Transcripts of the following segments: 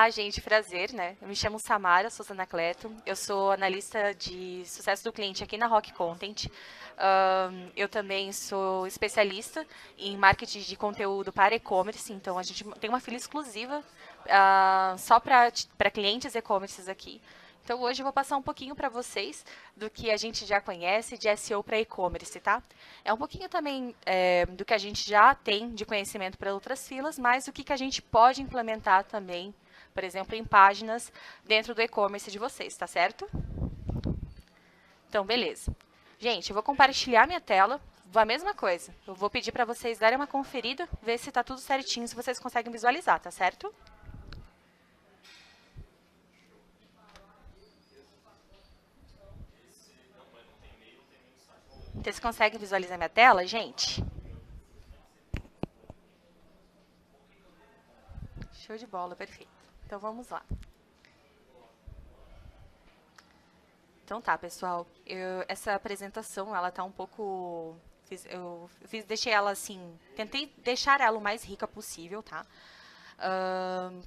Olá, gente, prazer, né? Eu me chamo Samara Souza Anacleto, eu sou analista de sucesso do cliente aqui na Rock Content. Eu também sou especialista em marketing de conteúdo para e-commerce, então a gente tem uma fila exclusiva só para clientes e-commerces aqui. Então hoje eu vou passar um pouquinho para vocês do que a gente já conhece de SEO para e-commerce, tá? É um pouquinho também do que a gente já tem de conhecimento para outras filas, mas o que a gente pode implementar também, por exemplo, em páginas dentro do e-commerce de vocês, tá certo? Então, beleza. Gente, eu vou compartilhar minha tela. A mesma coisa. Eu vou pedir para vocês darem uma conferida, ver se está tudo certinho, se vocês conseguem visualizar, tá certo? Vocês conseguem visualizar minha tela, gente? Show de bola, perfeito. Então, vamos lá. Então tá, pessoal. Essa apresentação, ela tá um pouco... deixei ela assim... Tentei deixar ela o mais rica possível, tá?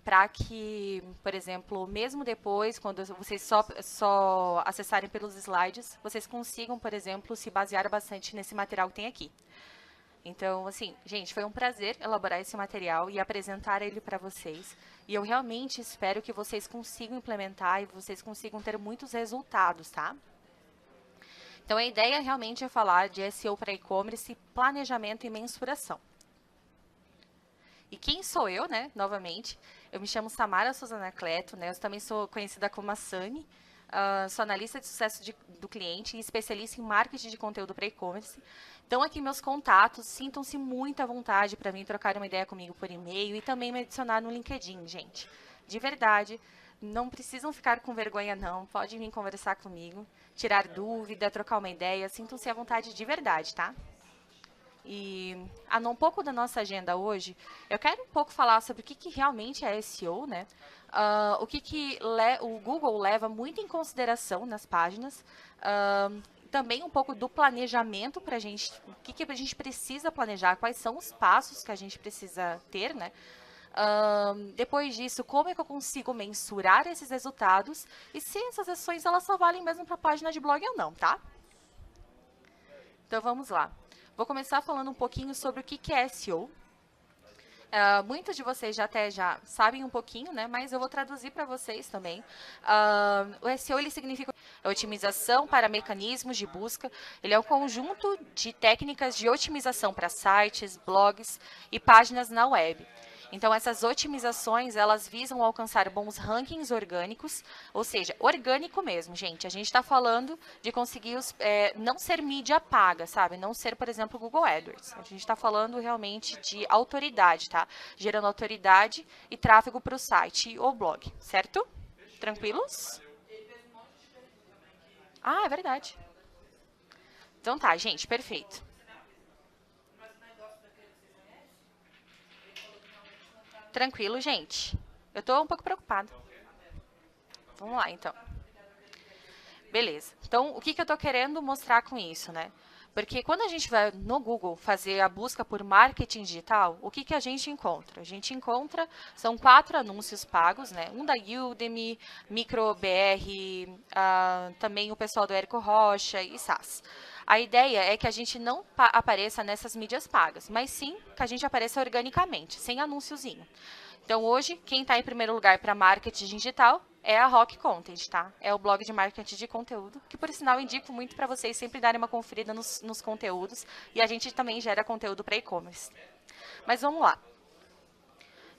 Para que, por exemplo, mesmo depois, quando vocês só acessarem pelos slides, vocês consigam, por exemplo, se basear bastante nesse material que tem aqui. Então, assim, gente, foi um prazer elaborar esse material e apresentar ele para vocês. E eu realmente espero que vocês consigam implementar e vocês consigam ter muitos resultados, tá? Então, a ideia realmente é falar de SEO para e-commerce, planejamento e mensuração. E quem sou eu, né? Novamente, eu me chamo Samara Souza Anacleto, né? Eu também sou conhecida como a Sani. Sou analista de sucesso do cliente e especialista em marketing de conteúdo para e-commerce. Então, aqui meus contatos, sintam-se muito à vontade para vir trocar uma ideia comigo por e-mail e também me adicionar no LinkedIn, gente. De verdade, não precisam ficar com vergonha, não. Podem vir conversar comigo, tirar dúvida, trocar uma ideia. Sintam-se à vontade de verdade, tá? E um pouco da nossa agenda hoje, eu quero um pouco falar sobre o que realmente é SEO, né? O que o Google leva muito em consideração nas páginas. Também um pouco do planejamento para a gente, o que a gente precisa planejar, quais são os passos que a gente precisa ter, né? Depois disso, como é que eu consigo mensurar esses resultados e se essas ações elas só valem mesmo para a página de blog ou não, tá? Então vamos lá. Vou começar falando um pouquinho sobre o que é SEO. Muitos de vocês já sabem um pouquinho, né? Mas eu vou traduzir para vocês também. O SEO ele significa otimização para mecanismos de busca. Ele é um conjunto de técnicas de otimização para sites, blogs e páginas na web. Então, essas otimizações, elas visam alcançar bons rankings orgânicos, ou seja, orgânico mesmo, gente. A gente está falando de conseguir não ser mídia paga, sabe? Não ser, por exemplo, o Google AdWords. A gente está falando realmente de autoridade, tá? Gerando autoridade e tráfego para o site ou blog, certo? Tranquilos? Ah, é verdade. Então tá, gente, perfeito. Tranquilo, gente. Eu estou um pouco preocupada. Vamos lá, então. Beleza. Então, o que eu estou querendo mostrar com isso, né? Porque quando a gente vai no Google fazer a busca por marketing digital, o que a gente encontra? A gente encontra, são 4 anúncios pagos, né? Um da Udemy, MicroBR, também o pessoal do Érico Rocha e SAS. A ideia é que a gente não apareça nessas mídias pagas, mas sim que a gente apareça organicamente, sem anúnciozinho. Então, hoje, quem está em primeiro lugar para marketing digital é a Rock Content, tá? É o blog de marketing de conteúdo, que, por sinal, indico muito para vocês sempre darem uma conferida nos conteúdos. E a gente também gera conteúdo para e-commerce. Mas vamos lá.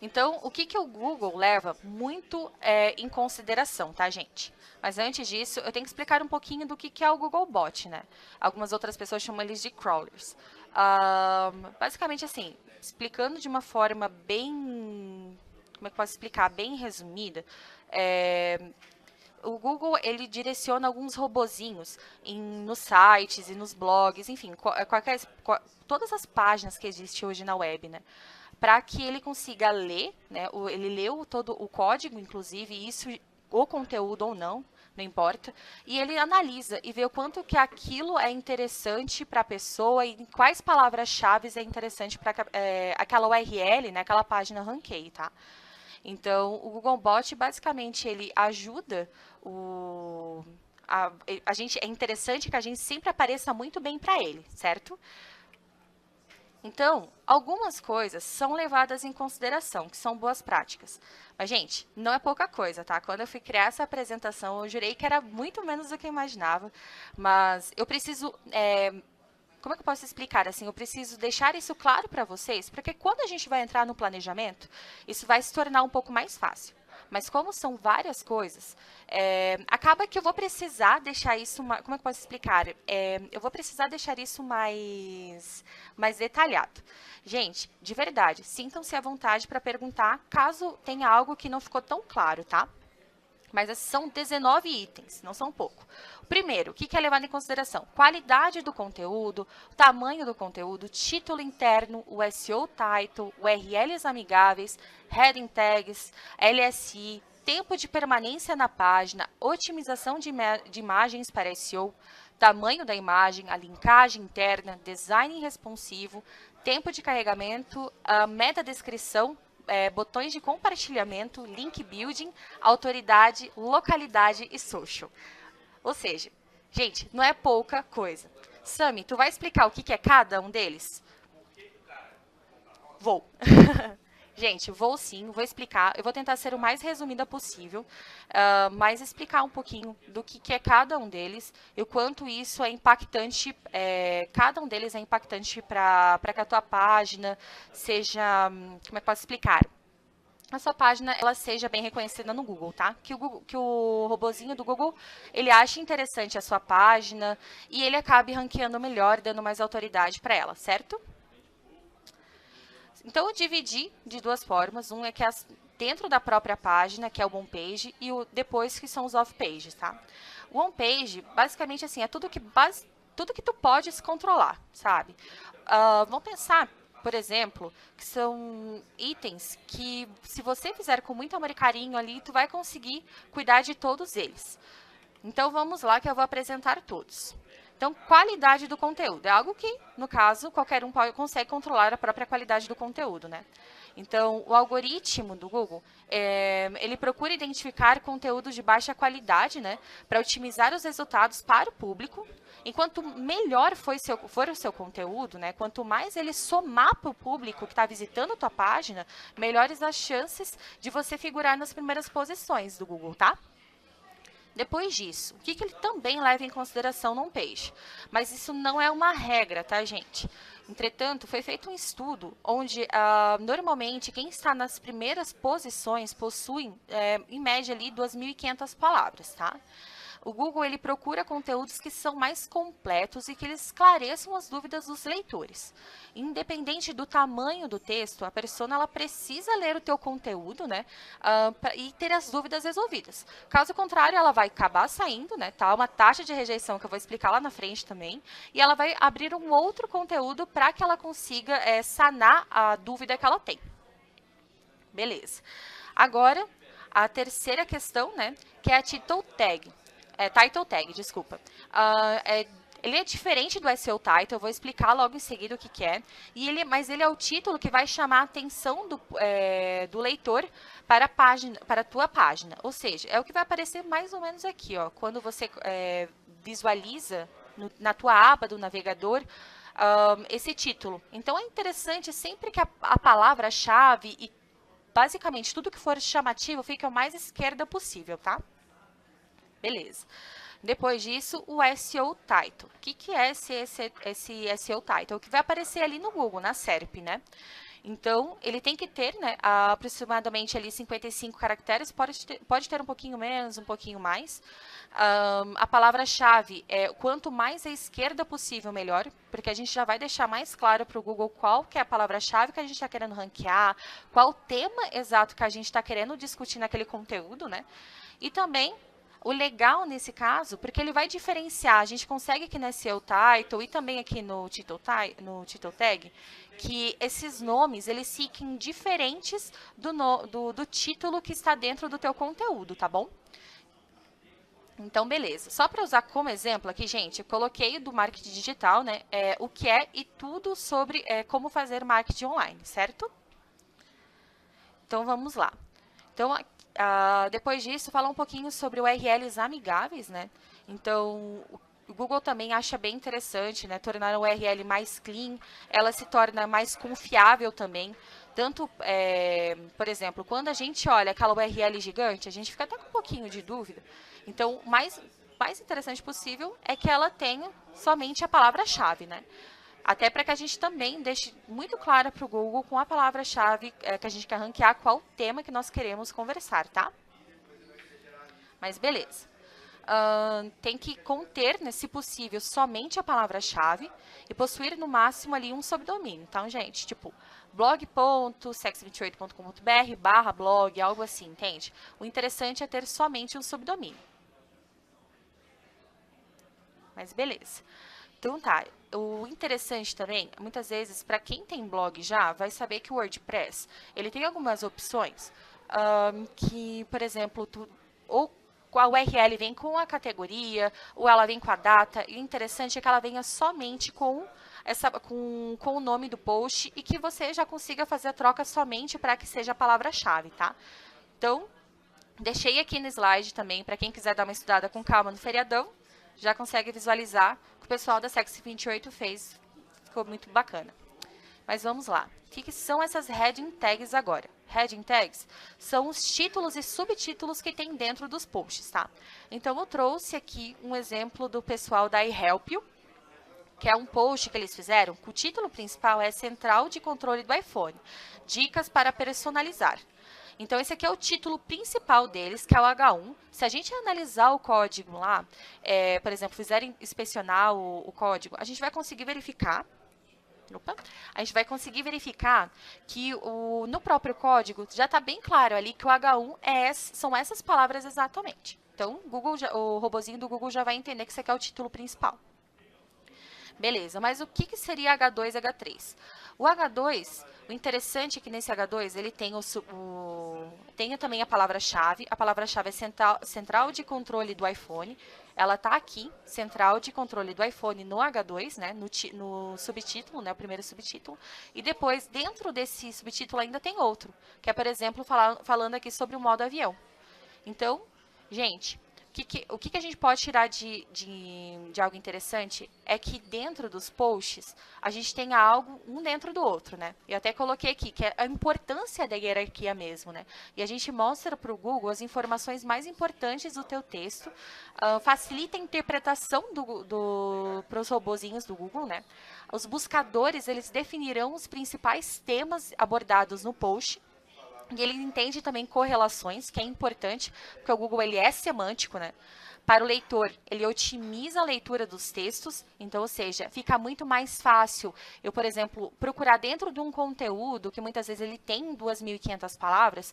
Então, o que o Google leva muito em consideração, tá, gente? Mas antes disso, eu tenho que explicar um pouquinho do que é o Googlebot, né? Algumas outras pessoas chamam eles de crawlers. Basicamente, assim, explicando de uma forma bem... Como é que eu posso explicar? Bem resumida. O Google, ele direciona alguns robozinhos nos sites e nos blogs, enfim, todas as páginas que existem hoje na web, né? Para que ele consiga ler, né? Ele leu todo o código, inclusive, isso, o conteúdo ou não, não importa, e ele analisa e vê o quanto que aquilo é interessante para a pessoa e quais palavras-chave é interessante para aquela URL, né? Aquela página ranqueie, tá? Então, o Googlebot, basicamente, ele ajuda a gente, é interessante que a gente sempre apareça muito bem para ele, certo? Então, algumas coisas são levadas em consideração, que são boas práticas. Mas, gente, não é pouca coisa, tá? Quando eu fui criar essa apresentação, eu jurei que era muito menos do que eu imaginava. Mas eu preciso como é que eu posso explicar? Assim, eu preciso deixar isso claro para vocês, porque quando a gente vai entrar no planejamento, isso vai se tornar um pouco mais fácil. Mas como são várias coisas, acaba que eu vou precisar deixar isso, como é que eu posso explicar? Eu vou precisar deixar isso mais detalhado. Gente, de verdade, sintam-se à vontade para perguntar caso tenha algo que não ficou tão claro, tá? Mas esses são 19 itens, não são pouco. O primeiro, o que é levado em consideração? Qualidade do conteúdo, tamanho do conteúdo, título interno, o SEO title, URLs amigáveis, heading tags, LSI, tempo de permanência na página, otimização de imagens para SEO, tamanho da imagem, a linkagem interna, design responsivo, tempo de carregamento, a meta-descrição, botões de compartilhamento, link building, autoridade, localidade e social. Ou seja, gente, não é pouca coisa. Sami, tu vai explicar o que é cada um deles? Vou. Gente, vou sim, vou explicar. Eu vou tentar ser o mais resumida possível, mas explicar um pouquinho do que é cada um deles e o quanto isso é impactante, cada um deles é impactante para que a tua página seja, como é que eu posso explicar? A sua página ela seja bem reconhecida no Google, tá? Que o robozinho do Google, ele ache interessante a sua página e ele acabe ranqueando melhor, dando mais autoridade para ela, certo? Então, eu dividi de duas formas. Um é que dentro da própria página, que é o homepage, e o depois, que são os off-pages, tá? O homepage, basicamente, assim, é tudo que tu podes controlar, sabe? Vamos pensar, por exemplo, que são itens que, se você fizer com muito amor e carinho ali, tu vai conseguir cuidar de todos eles. Então, vamos lá que eu vou apresentar todos. Então, qualidade do conteúdo. É algo que, no caso, qualquer um consegue controlar a própria qualidade do conteúdo, né? Então, o algoritmo do Google, ele procura identificar conteúdos de baixa qualidade, né? Para otimizar os resultados para o público. Enquanto melhor for o seu conteúdo, né? Quanto mais ele somar para o público que está visitando a tua página, melhores as chances de você figurar nas primeiras posições do Google, tá? Depois disso, o que ele também leva em consideração no homepage? Mas isso não é uma regra, tá, gente? Entretanto, foi feito um estudo onde, normalmente, quem está nas primeiras posições possui, em média, ali, 2.500 palavras, tá? O Google ele procura conteúdos que são mais completos e que eles esclareçam as dúvidas dos leitores. Independente do tamanho do texto, a pessoa ela precisa ler o teu conteúdo, né, e ter as dúvidas resolvidas. Caso contrário, ela vai acabar saindo, né, tá? Uma taxa de rejeição que eu vou explicar lá na frente também, e ela vai abrir um outro conteúdo para que ela consiga sanar a dúvida que ela tem. Beleza. Agora, a terceira questão, né, que é a title tag. Title tag, desculpa. Ele é diferente do SEO title, eu vou explicar logo em seguida o que é. Mas ele é o título que vai chamar a atenção do leitor para a tua página. Ou seja, é o que vai aparecer mais ou menos aqui, ó, quando você visualiza na tua aba do navegador esse título. Então, é interessante sempre que a palavra-chave e basicamente tudo que for chamativo fica o mais esquerda possível, tá? Beleza. Depois disso, o SEO Title. O que é esse SEO Title? O que vai aparecer ali no Google, na SERP, né? Então, ele tem que ter, né, aproximadamente ali 55 caracteres, pode ter um pouquinho menos, um pouquinho mais. A palavra-chave é quanto mais à esquerda possível, melhor, porque a gente já vai deixar mais claro para o Google qual que é a palavra-chave que a gente está querendo ranquear, qual o tema exato que a gente está querendo discutir naquele conteúdo, né? E também o legal nesse caso, porque ele vai diferenciar, a gente consegue aqui no SEO Title e também aqui no Title Tag, que esses nomes, eles fiquem diferentes do título que está dentro do teu conteúdo, tá bom? Então, beleza. Só para usar como exemplo aqui, gente, eu coloquei do marketing digital, né, o que é e tudo sobre como fazer marketing online, certo? Então, vamos lá. Então, depois disso, falar um pouquinho sobre URLs amigáveis, né? Então, o Google também acha bem interessante, né? Tornar a URL mais clean, ela se torna mais confiável também. Tanto, por exemplo, quando a gente olha aquela URL gigante, a gente fica até com um pouquinho de dúvida. Então, o mais interessante possível é que ela tenha somente a palavra-chave, né? Até para que a gente também deixe muito claro para o Google com a palavra-chave que a gente quer ranquear, qual tema que nós queremos conversar, tá? Mas beleza. Tem que conter, né, se possível, somente a palavra-chave e possuir no máximo ali um subdomínio. Então, gente, tipo, blog.sex28.com.br/blog, algo assim, entende? O interessante é ter somente um subdomínio. Mas beleza. Então tá, o interessante também, muitas vezes, para quem tem blog já, vai saber que o WordPress, ele tem algumas opções que, por exemplo, ou a URL vem com a categoria, ou ela vem com a data, e o interessante é que ela venha somente com o nome do post e que você já consiga fazer a troca somente para que seja a palavra-chave, tá? Então, deixei aqui no slide também, para quem quiser dar uma estudada com calma no feriadão, já consegue visualizar o que o pessoal da Sex 28 fez. Ficou muito bacana. Mas vamos lá. O que são essas heading tags agora? Heading tags são os títulos e subtítulos que tem dentro dos posts, tá? Então, eu trouxe aqui um exemplo do pessoal da iHelp You, que é um post que eles fizeram, que o título principal é Central de Controle do iPhone. Dicas para personalizar. Então, esse aqui é o título principal deles, que é o H1. Se a gente analisar o código lá, por exemplo, fizerem inspecionar o código, a gente vai conseguir verificar. A gente vai conseguir verificar que no próprio código já está bem claro ali que o H1 são essas palavras exatamente. Então, o robozinho do Google já vai entender que esse aqui é o título principal. Beleza, mas o que seria H2 e H3? O H2, o interessante é que nesse H2 ele tem, tem também a palavra-chave. A palavra-chave é central de controle do iPhone. Ela está aqui, central de controle do iPhone no H2, né, no subtítulo, né, o primeiro subtítulo. E depois, dentro desse subtítulo ainda tem outro, que é, por exemplo, falando aqui sobre o modo avião. Então, gente, o que a gente pode tirar de algo interessante é que dentro dos posts a gente tenha algo um dentro do outro, né? Eu até coloquei aqui que é a importância da hierarquia mesmo, né? E a gente mostra para o Google as informações mais importantes do teu texto, facilita a interpretação para os robozinhos do Google, né? Os buscadores, eles definirão os principais temas abordados no post. E ele entende também correlações, que é importante, porque o Google ele é semântico, né? Para o leitor, ele otimiza a leitura dos textos, então, ou seja, fica muito mais fácil eu, por exemplo, procurar dentro de um conteúdo, que muitas vezes ele tem 2.500 palavras,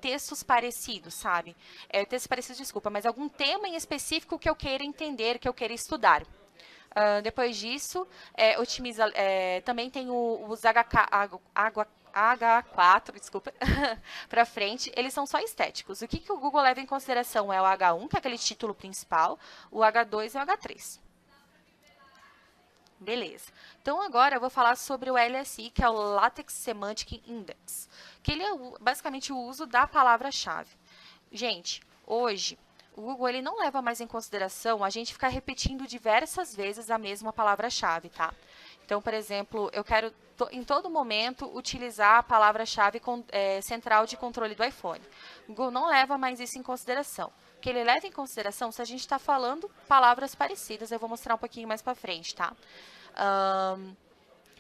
textos parecidos, sabe? Textos parecidos, desculpa, mas algum tema em específico que eu queira entender, que eu queira estudar. Depois disso, também tem os H4, desculpa, para frente, eles são só estéticos. O que o Google leva em consideração é o H1, que é aquele título principal, o H2 e o H3. Beleza. Então, agora eu vou falar sobre o LSI, que é o Latex Semantic Index, que ele é basicamente o uso da palavra-chave. Gente, hoje, o Google ele não leva mais em consideração a gente ficar repetindo diversas vezes a mesma palavra-chave, tá? Então, por exemplo, eu quero em todo momento utilizar a palavra-chave central de controle do iPhone. O Google não leva mais isso em consideração. O que ele leva em consideração se a gente está falando palavras parecidas. Eu vou mostrar um pouquinho mais para frente, tá?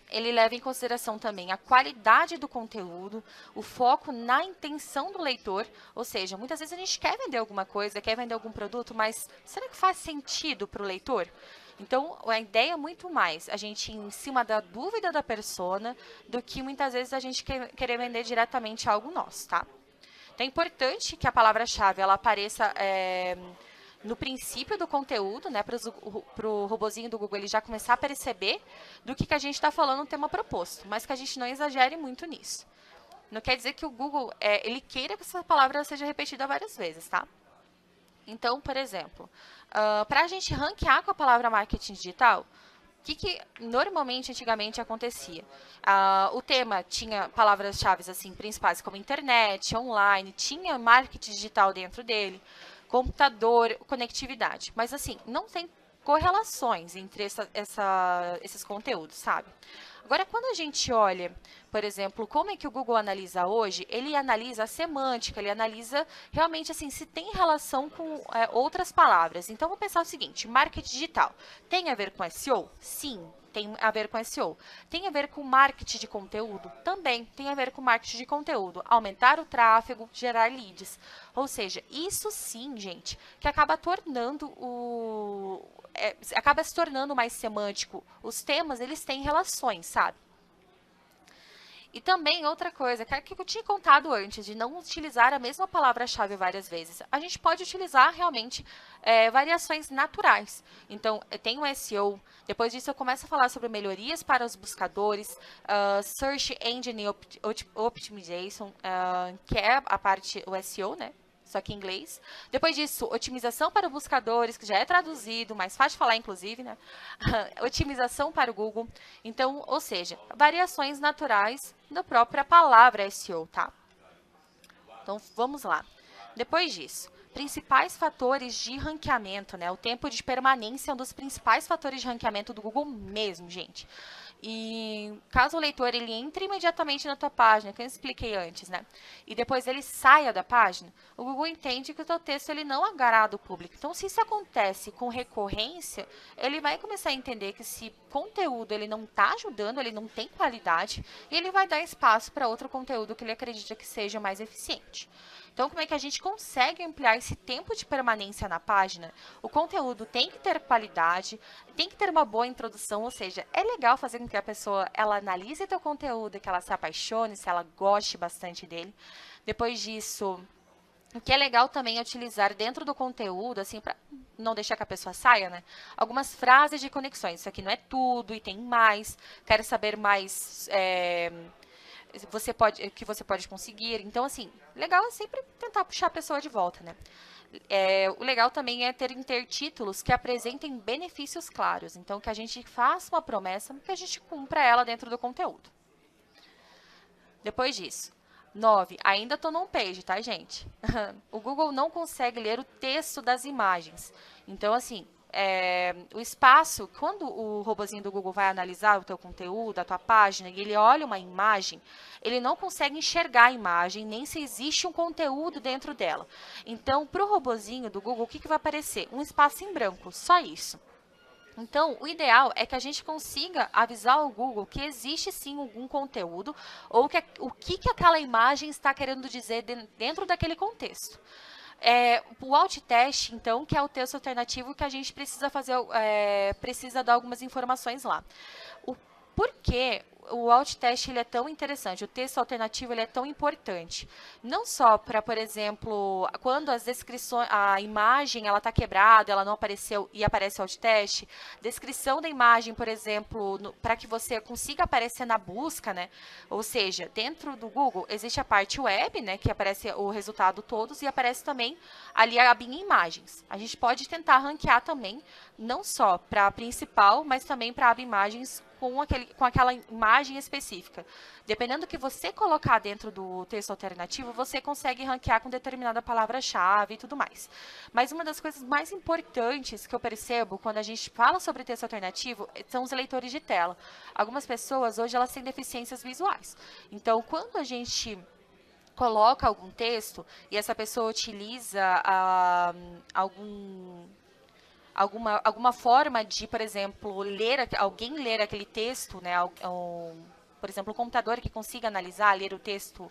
Ele leva em consideração também a qualidade do conteúdo, o foco na intenção do leitor, ou seja, muitas vezes a gente quer vender alguma coisa, quer vender algum produto, mas será que faz sentido para o leitor? Então, a ideia é muito mais a gente ir em cima da dúvida da persona do que muitas vezes a gente querer vender diretamente algo nosso, tá? Então, é importante que a palavra-chave ela apareça no princípio do conteúdo, né, para o robozinho do Google ele já começar a perceber do que a gente está falando no tema proposto, mas que a gente não exagere muito nisso. Não quer dizer que o Google ele queira que essa palavra seja repetida várias vezes, tá? Então, por exemplo, para a gente ranquear com a palavra marketing digital, que normalmente, antigamente, acontecia? O tema tinha palavras-chave assim, principais, como internet, online, tinha marketing digital dentro dele, computador, conectividade. Mas, assim, não tem correlações entre esses conteúdos, sabe? Agora, quando a gente olha, por exemplo, como é que o Google analisa hoje, ele analisa a semântica, ele analisa realmente assim se tem relação com outras palavras. Então, vou pensar o seguinte: marketing digital tem a ver com SEO? Sim, tem a ver com SEO. Tem a ver com marketing de conteúdo? Também tem a ver com marketing de conteúdo. Aumentar o tráfego, gerar leads. Ou seja, isso sim, gente, que acaba tornando acaba se tornando mais semântico. Os temas, eles têm relações, sabe? E também outra coisa, que eu tinha contado antes, de não utilizar a mesma palavra-chave várias vezes. A gente pode utilizar realmente variações naturais. Então, tem o SEO, depois disso eu começo a falar sobre melhorias para os buscadores, Search Engine Optimization, que é a parte, o SEO, né? Só que em inglês. Depois disso, otimização para buscadores, que já é traduzido, mais fácil de falar, inclusive, né? Otimização para o Google. Então, ou seja, variações naturais da própria palavra SEO, tá? Então, vamos lá. Depois disso, principais fatores de ranqueamento, né? O tempo de permanência é um dos principais fatores de ranqueamento do Google mesmo, gente. E caso o leitor ele entre imediatamente na tua página, que eu expliquei antes, né? E depois ele saia da página, o Google entende que o teu texto ele não agrada o público. Então, se isso acontece com recorrência, ele vai começar a entender que esse conteúdo ele não está ajudando, ele não tem qualidade, e ele vai dar espaço para outro conteúdo que ele acredita que seja mais eficiente. Então, como é que a gente consegue ampliar esse tempo de permanência na página? O conteúdo tem que ter qualidade, tem que ter uma boa introdução, ou seja, é legal fazer com que a pessoa ela analise teu conteúdo, que ela se apaixone, se ela goste bastante dele. Depois disso, o que é legal também é utilizar dentro do conteúdo, assim, para não deixar que a pessoa saia, né? Algumas frases de conexões. Isso aqui não é tudo e tem mais. Quero saber mais. Que você pode conseguir. Então, assim, legal é sempre tentar puxar a pessoa de volta, né? O legal também é ter títulos que apresentem benefícios claros. Então, que a gente faça uma promessa, que a gente cumpra ela dentro do conteúdo. Depois disso, 9. Ainda estou no page, tá, gente? O Google não consegue ler o texto das imagens. Então, assim, o espaço, quando o robozinho do Google vai analisar o teu conteúdo, a tua página, e ele olha uma imagem, ele não consegue enxergar a imagem, nem se existe um conteúdo dentro dela. Então, para o robozinho do Google, o que vai aparecer? Um espaço em branco, só isso. Então, o ideal é que a gente consiga avisar o Google que existe sim algum conteúdo ou o que aquela imagem está querendo dizer dentro daquele contexto. O alt teste, então, que é o texto alternativo que a gente precisa fazer, precisa dar algumas informações lá. Por que o alt teste ele é tão interessante, o texto alternativo ele é tão importante? Não só para, por exemplo, quando as descrições, a imagem ela está quebrada, ela não apareceu e aparece o alt teste, descrição da imagem, por exemplo, para que você consiga aparecer na busca, né? Ou seja, dentro do Google existe a parte web, né, que aparece o resultado todos e aparece também ali a abinha imagens. A gente pode tentar ranquear também, não só para a principal, mas também para a aba imagens com aquela imagem específica. Dependendo do que você colocar dentro do texto alternativo, você consegue ranquear com determinada palavra-chave e tudo mais. Mas uma das coisas mais importantes que eu percebo quando a gente fala sobre texto alternativo são os leitores de tela. Algumas pessoas hoje elas têm deficiências visuais. Então, quando a gente coloca algum texto e essa pessoa utiliza alguma forma de, por exemplo, alguém ler aquele texto, né? Por exemplo, um computador que consiga analisar, ler o texto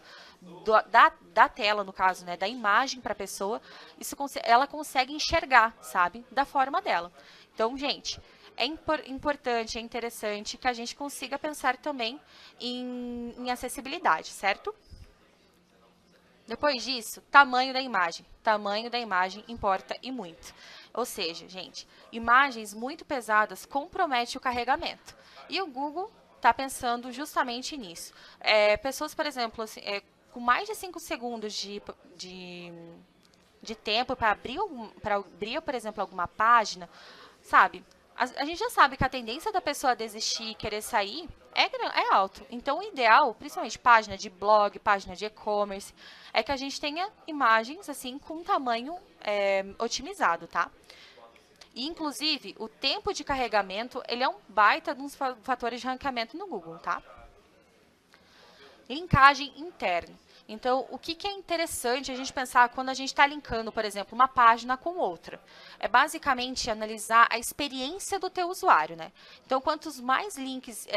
da tela, no caso, né? Da imagem para a pessoa, ela consegue enxergar, sabe? Da forma dela. Então, gente, é importante, é interessante que a gente consiga pensar também em acessibilidade, certo? Depois disso, tamanho da imagem. Tamanho da imagem importa e muito. Ou seja, gente, imagens muito pesadas comprometem o carregamento. E o Google está pensando justamente nisso. Pessoas, por exemplo, assim, com mais de 5 segundos de tempo para abrir, por exemplo, alguma página, sabe? a gente já sabe que a tendência da pessoa a desistir e querer sair é alto. Então, o ideal, principalmente página de blog, página de e-commerce, é que a gente tenha imagens assim com tamanho otimizado, tá? E, inclusive, o tempo de carregamento, ele é um baita dos fatores de ranqueamento no Google, tá? Linkagem interna. Então, o que é interessante a gente pensar quando a gente está linkando, por exemplo, uma página com outra? É basicamente analisar a experiência do teu usuário, né? Então, quantos mais links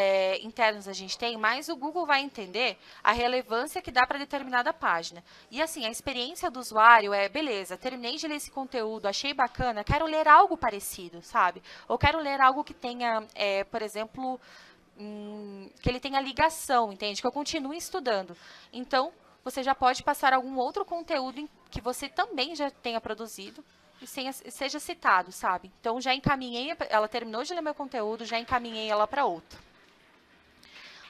internos a gente tem, mais o Google vai entender a relevância que dá para determinada página. E assim, a experiência do usuário beleza, terminei de ler esse conteúdo, achei bacana, quero ler algo parecido, sabe? Ou quero ler algo que tenha, por exemplo, que ele tenha ligação, entende? Que eu continue estudando. Então, você já pode passar algum outro conteúdo que você também já tenha produzido e seja citado, sabe? Então, já encaminhei, ela terminou de ler meu conteúdo, já encaminhei ela para outro.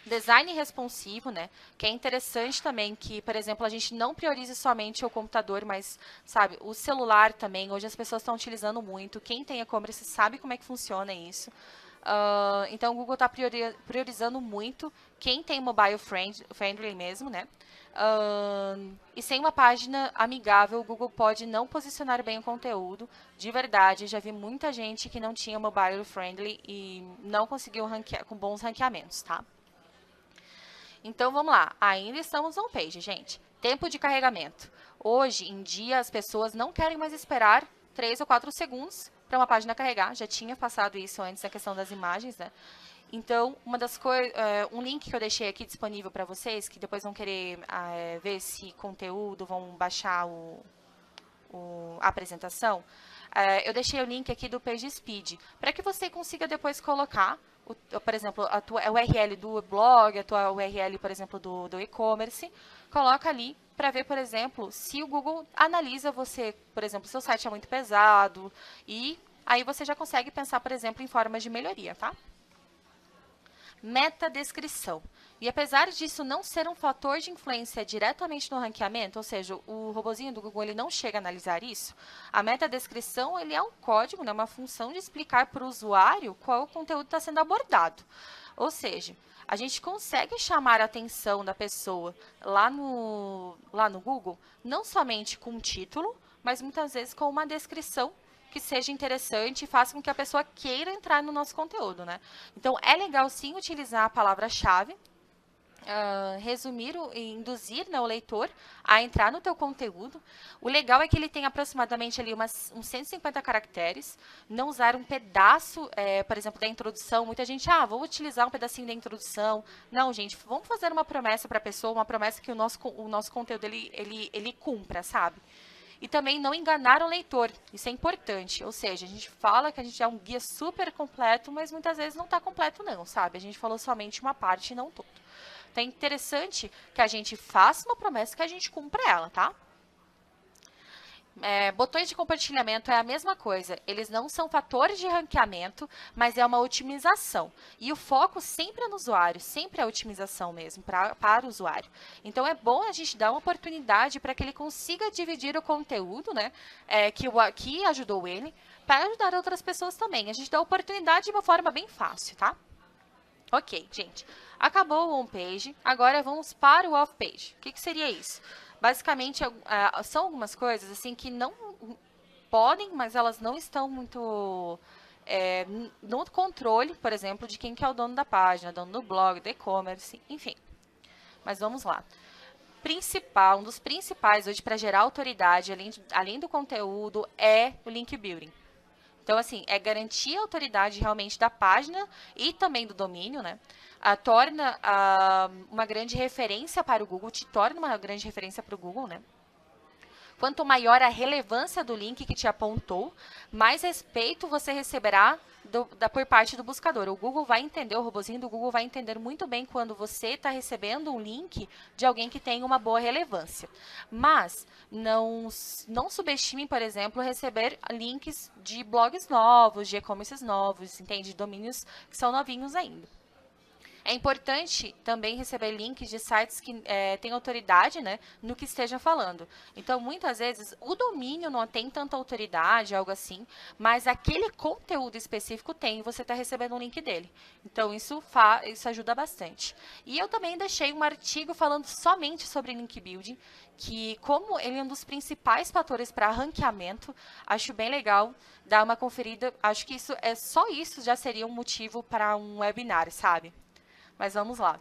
Design responsivo, né? Que é interessante também que, por exemplo, a gente não priorize somente o computador, mas, sabe, o celular também. Hoje as pessoas estão utilizando muito. Quem tem e-commerce sabe como é que funciona isso. Então, o Google está priorizando muito quem tem mobile friendly mesmo, né? E sem uma página amigável, o Google pode não posicionar bem o conteúdo. De verdade, já vi muita gente que não tinha mobile friendly e não conseguiu ranquear com bons ranqueamentos, tá? Então, vamos lá. Ainda estamos on page, gente. Tempo de carregamento. Hoje em dia, as pessoas não querem mais esperar 3 ou 4 segundos para uma página carregar. Já tinha passado isso antes, a questão das imagens, né? Então, um link que eu deixei aqui disponível para vocês, que depois vão querer ver esse conteúdo, vão baixar a apresentação, eu deixei o link aqui do PageSpeed, para que você consiga depois colocar, por exemplo, a tua URL do blog, a tua URL, por exemplo, do e-commerce, coloca ali para ver, por exemplo, se o Google analisa você, por exemplo, seu site é muito pesado, e aí você já consegue pensar, por exemplo, em formas de melhoria, tá? Metadescrição. E apesar disso não ser um fator de influência diretamente no ranqueamento, ou seja, o robozinho do Google ele não chega a analisar isso, a metadescrição ele é um código, né, uma função de explicar para o usuário qual o conteúdo está sendo abordado. Ou seja, a gente consegue chamar a atenção da pessoa lá no Google, não somente com um título, mas muitas vezes com uma descrição que seja interessante e faça com que a pessoa queira entrar no nosso conteúdo, né? Então, é legal, sim, utilizar a palavra-chave, resumir e induzir, né, o leitor a entrar no teu conteúdo. O legal é que ele tem aproximadamente ali uns 150 caracteres, não usar um pedaço, por exemplo, da introdução. Muita gente, vou utilizar um pedacinho da introdução. Não, gente, vamos fazer uma promessa para a pessoa, uma promessa que o nosso conteúdo ele cumpra, sabe? E também não enganar o leitor, isso é importante. Ou seja, a gente fala que a gente é um guia super completo, mas muitas vezes não está completo não, sabe? A gente falou somente uma parte e não todo. Então é interessante que a gente faça uma promessa que a gente cumpra ela, tá? Botões de compartilhamento é a mesma coisa. Eles não são fatores de ranqueamento, mas é uma otimização. E o foco sempre é no usuário, sempre é a otimização mesmo, para o usuário. Então, é bom a gente dar uma oportunidade para que ele consiga dividir o conteúdo, né, que ajudou ele, para ajudar outras pessoas também. A gente dá a oportunidade de uma forma bem fácil, tá? Ok, gente. Acabou o on-page, agora vamos para o off-page. O que seria isso? Basicamente, são algumas coisas assim que não podem, mas elas não estão muito no controle, por exemplo, de quem que é o dono da página, dono do blog, do e-commerce, enfim. Mas vamos lá. Um dos principais hoje para gerar autoridade, além do conteúdo, é o link building. Então, assim, é garantir a autoridade realmente da página e também do domínio, né? Torna uma grande referência para o Google, te torna uma grande referência para o Google, né? Quanto maior a relevância do link que te apontou, mais respeito você receberá por parte do buscador. O Google vai entender, o robozinho do Google vai entender muito bem quando você está recebendo um link de alguém que tem uma boa relevância. Mas não subestime, por exemplo, receber links de blogs novos, de e-commerces novos, entende? De domínios que são novinhos ainda. É importante também receber links de sites que têm autoridade, né, no que estejam falando. Então, muitas vezes, o domínio não tem tanta autoridade, algo assim, mas aquele conteúdo específico tem e você está recebendo um link dele. Então, isso ajuda bastante. E eu também deixei um artigo falando somente sobre link building, que como ele é um dos principais fatores para ranqueamento, acho bem legal dar uma conferida. Acho que só isso já seria um motivo para um webinar, sabe? Mas vamos lá.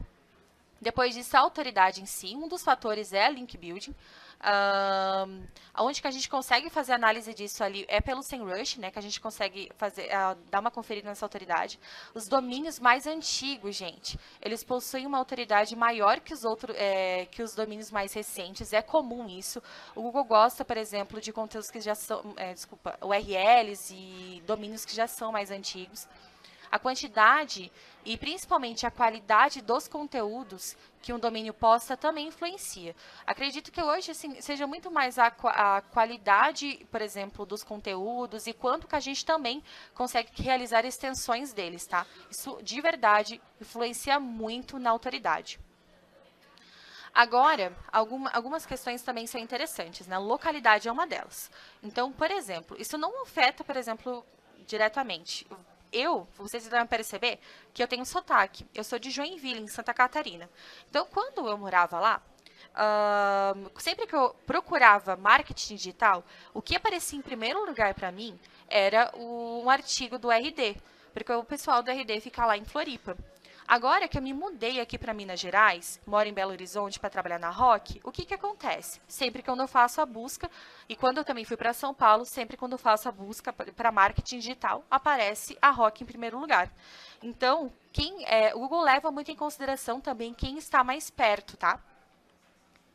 Depois disso, a autoridade em si, um dos fatores é link building. Onde que a gente consegue fazer análise disso ali é pelo SEMrush, né, que a gente consegue dar uma conferida nessa autoridade. Os domínios mais antigos, gente, eles possuem uma autoridade maior que que os domínios mais recentes, é comum isso. O Google gosta, por exemplo, de conteúdos que já são, URLs e domínios que já são mais antigos. A quantidade e principalmente a qualidade dos conteúdos que um domínio posta também influencia. Acredito que hoje assim, seja muito mais a qualidade, por exemplo, dos conteúdos e quanto que a gente também consegue realizar extensões deles, tá? Isso de verdade influencia muito na autoridade. Agora, algumas questões também são interessantes, né? Localidade é uma delas. Então, por exemplo, isso não afeta, por exemplo, diretamente. Vocês devem perceber que eu tenho sotaque. Eu sou de Joinville, em Santa Catarina. Então, quando eu morava lá, sempre que eu procurava marketing digital, o que aparecia em primeiro lugar para mim era um artigo do RD, porque o pessoal do RD fica lá em Floripa. Agora que eu me mudei aqui para Minas Gerais, moro em Belo Horizonte para trabalhar na ROC, o que acontece? Sempre que eu faço a busca, e quando eu também fui para São Paulo, sempre quando eu faço a busca para marketing digital, aparece a ROC em primeiro lugar. Então, o Google leva muito em consideração também quem está mais perto, tá?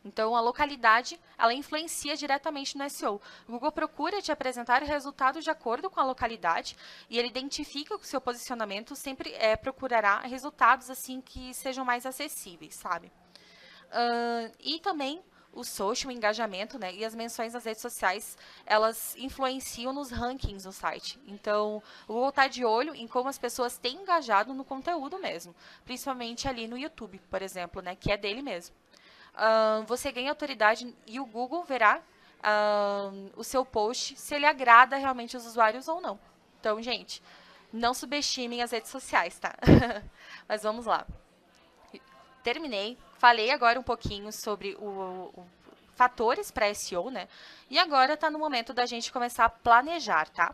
Então, a localidade, ela influencia diretamente no SEO. O Google procura te apresentar resultados de acordo com a localidade e ele identifica que o seu posicionamento sempre procurará resultados assim que sejam mais acessíveis, sabe? E também o social, o engajamento, né, e as menções nas redes sociais, elas influenciam nos rankings do site. Então, o Google está de olho em como as pessoas têm engajado no conteúdo mesmo, principalmente ali no YouTube, por exemplo, né, que é dele mesmo. Você ganha autoridade e o Google verá o seu post se ele agrada realmente os usuários ou não. Então, gente, não subestimem as redes sociais, tá? Mas vamos lá. Terminei. Falei agora um pouquinho sobre fatores para SEO, né? E agora está no momento da gente começar a planejar, tá?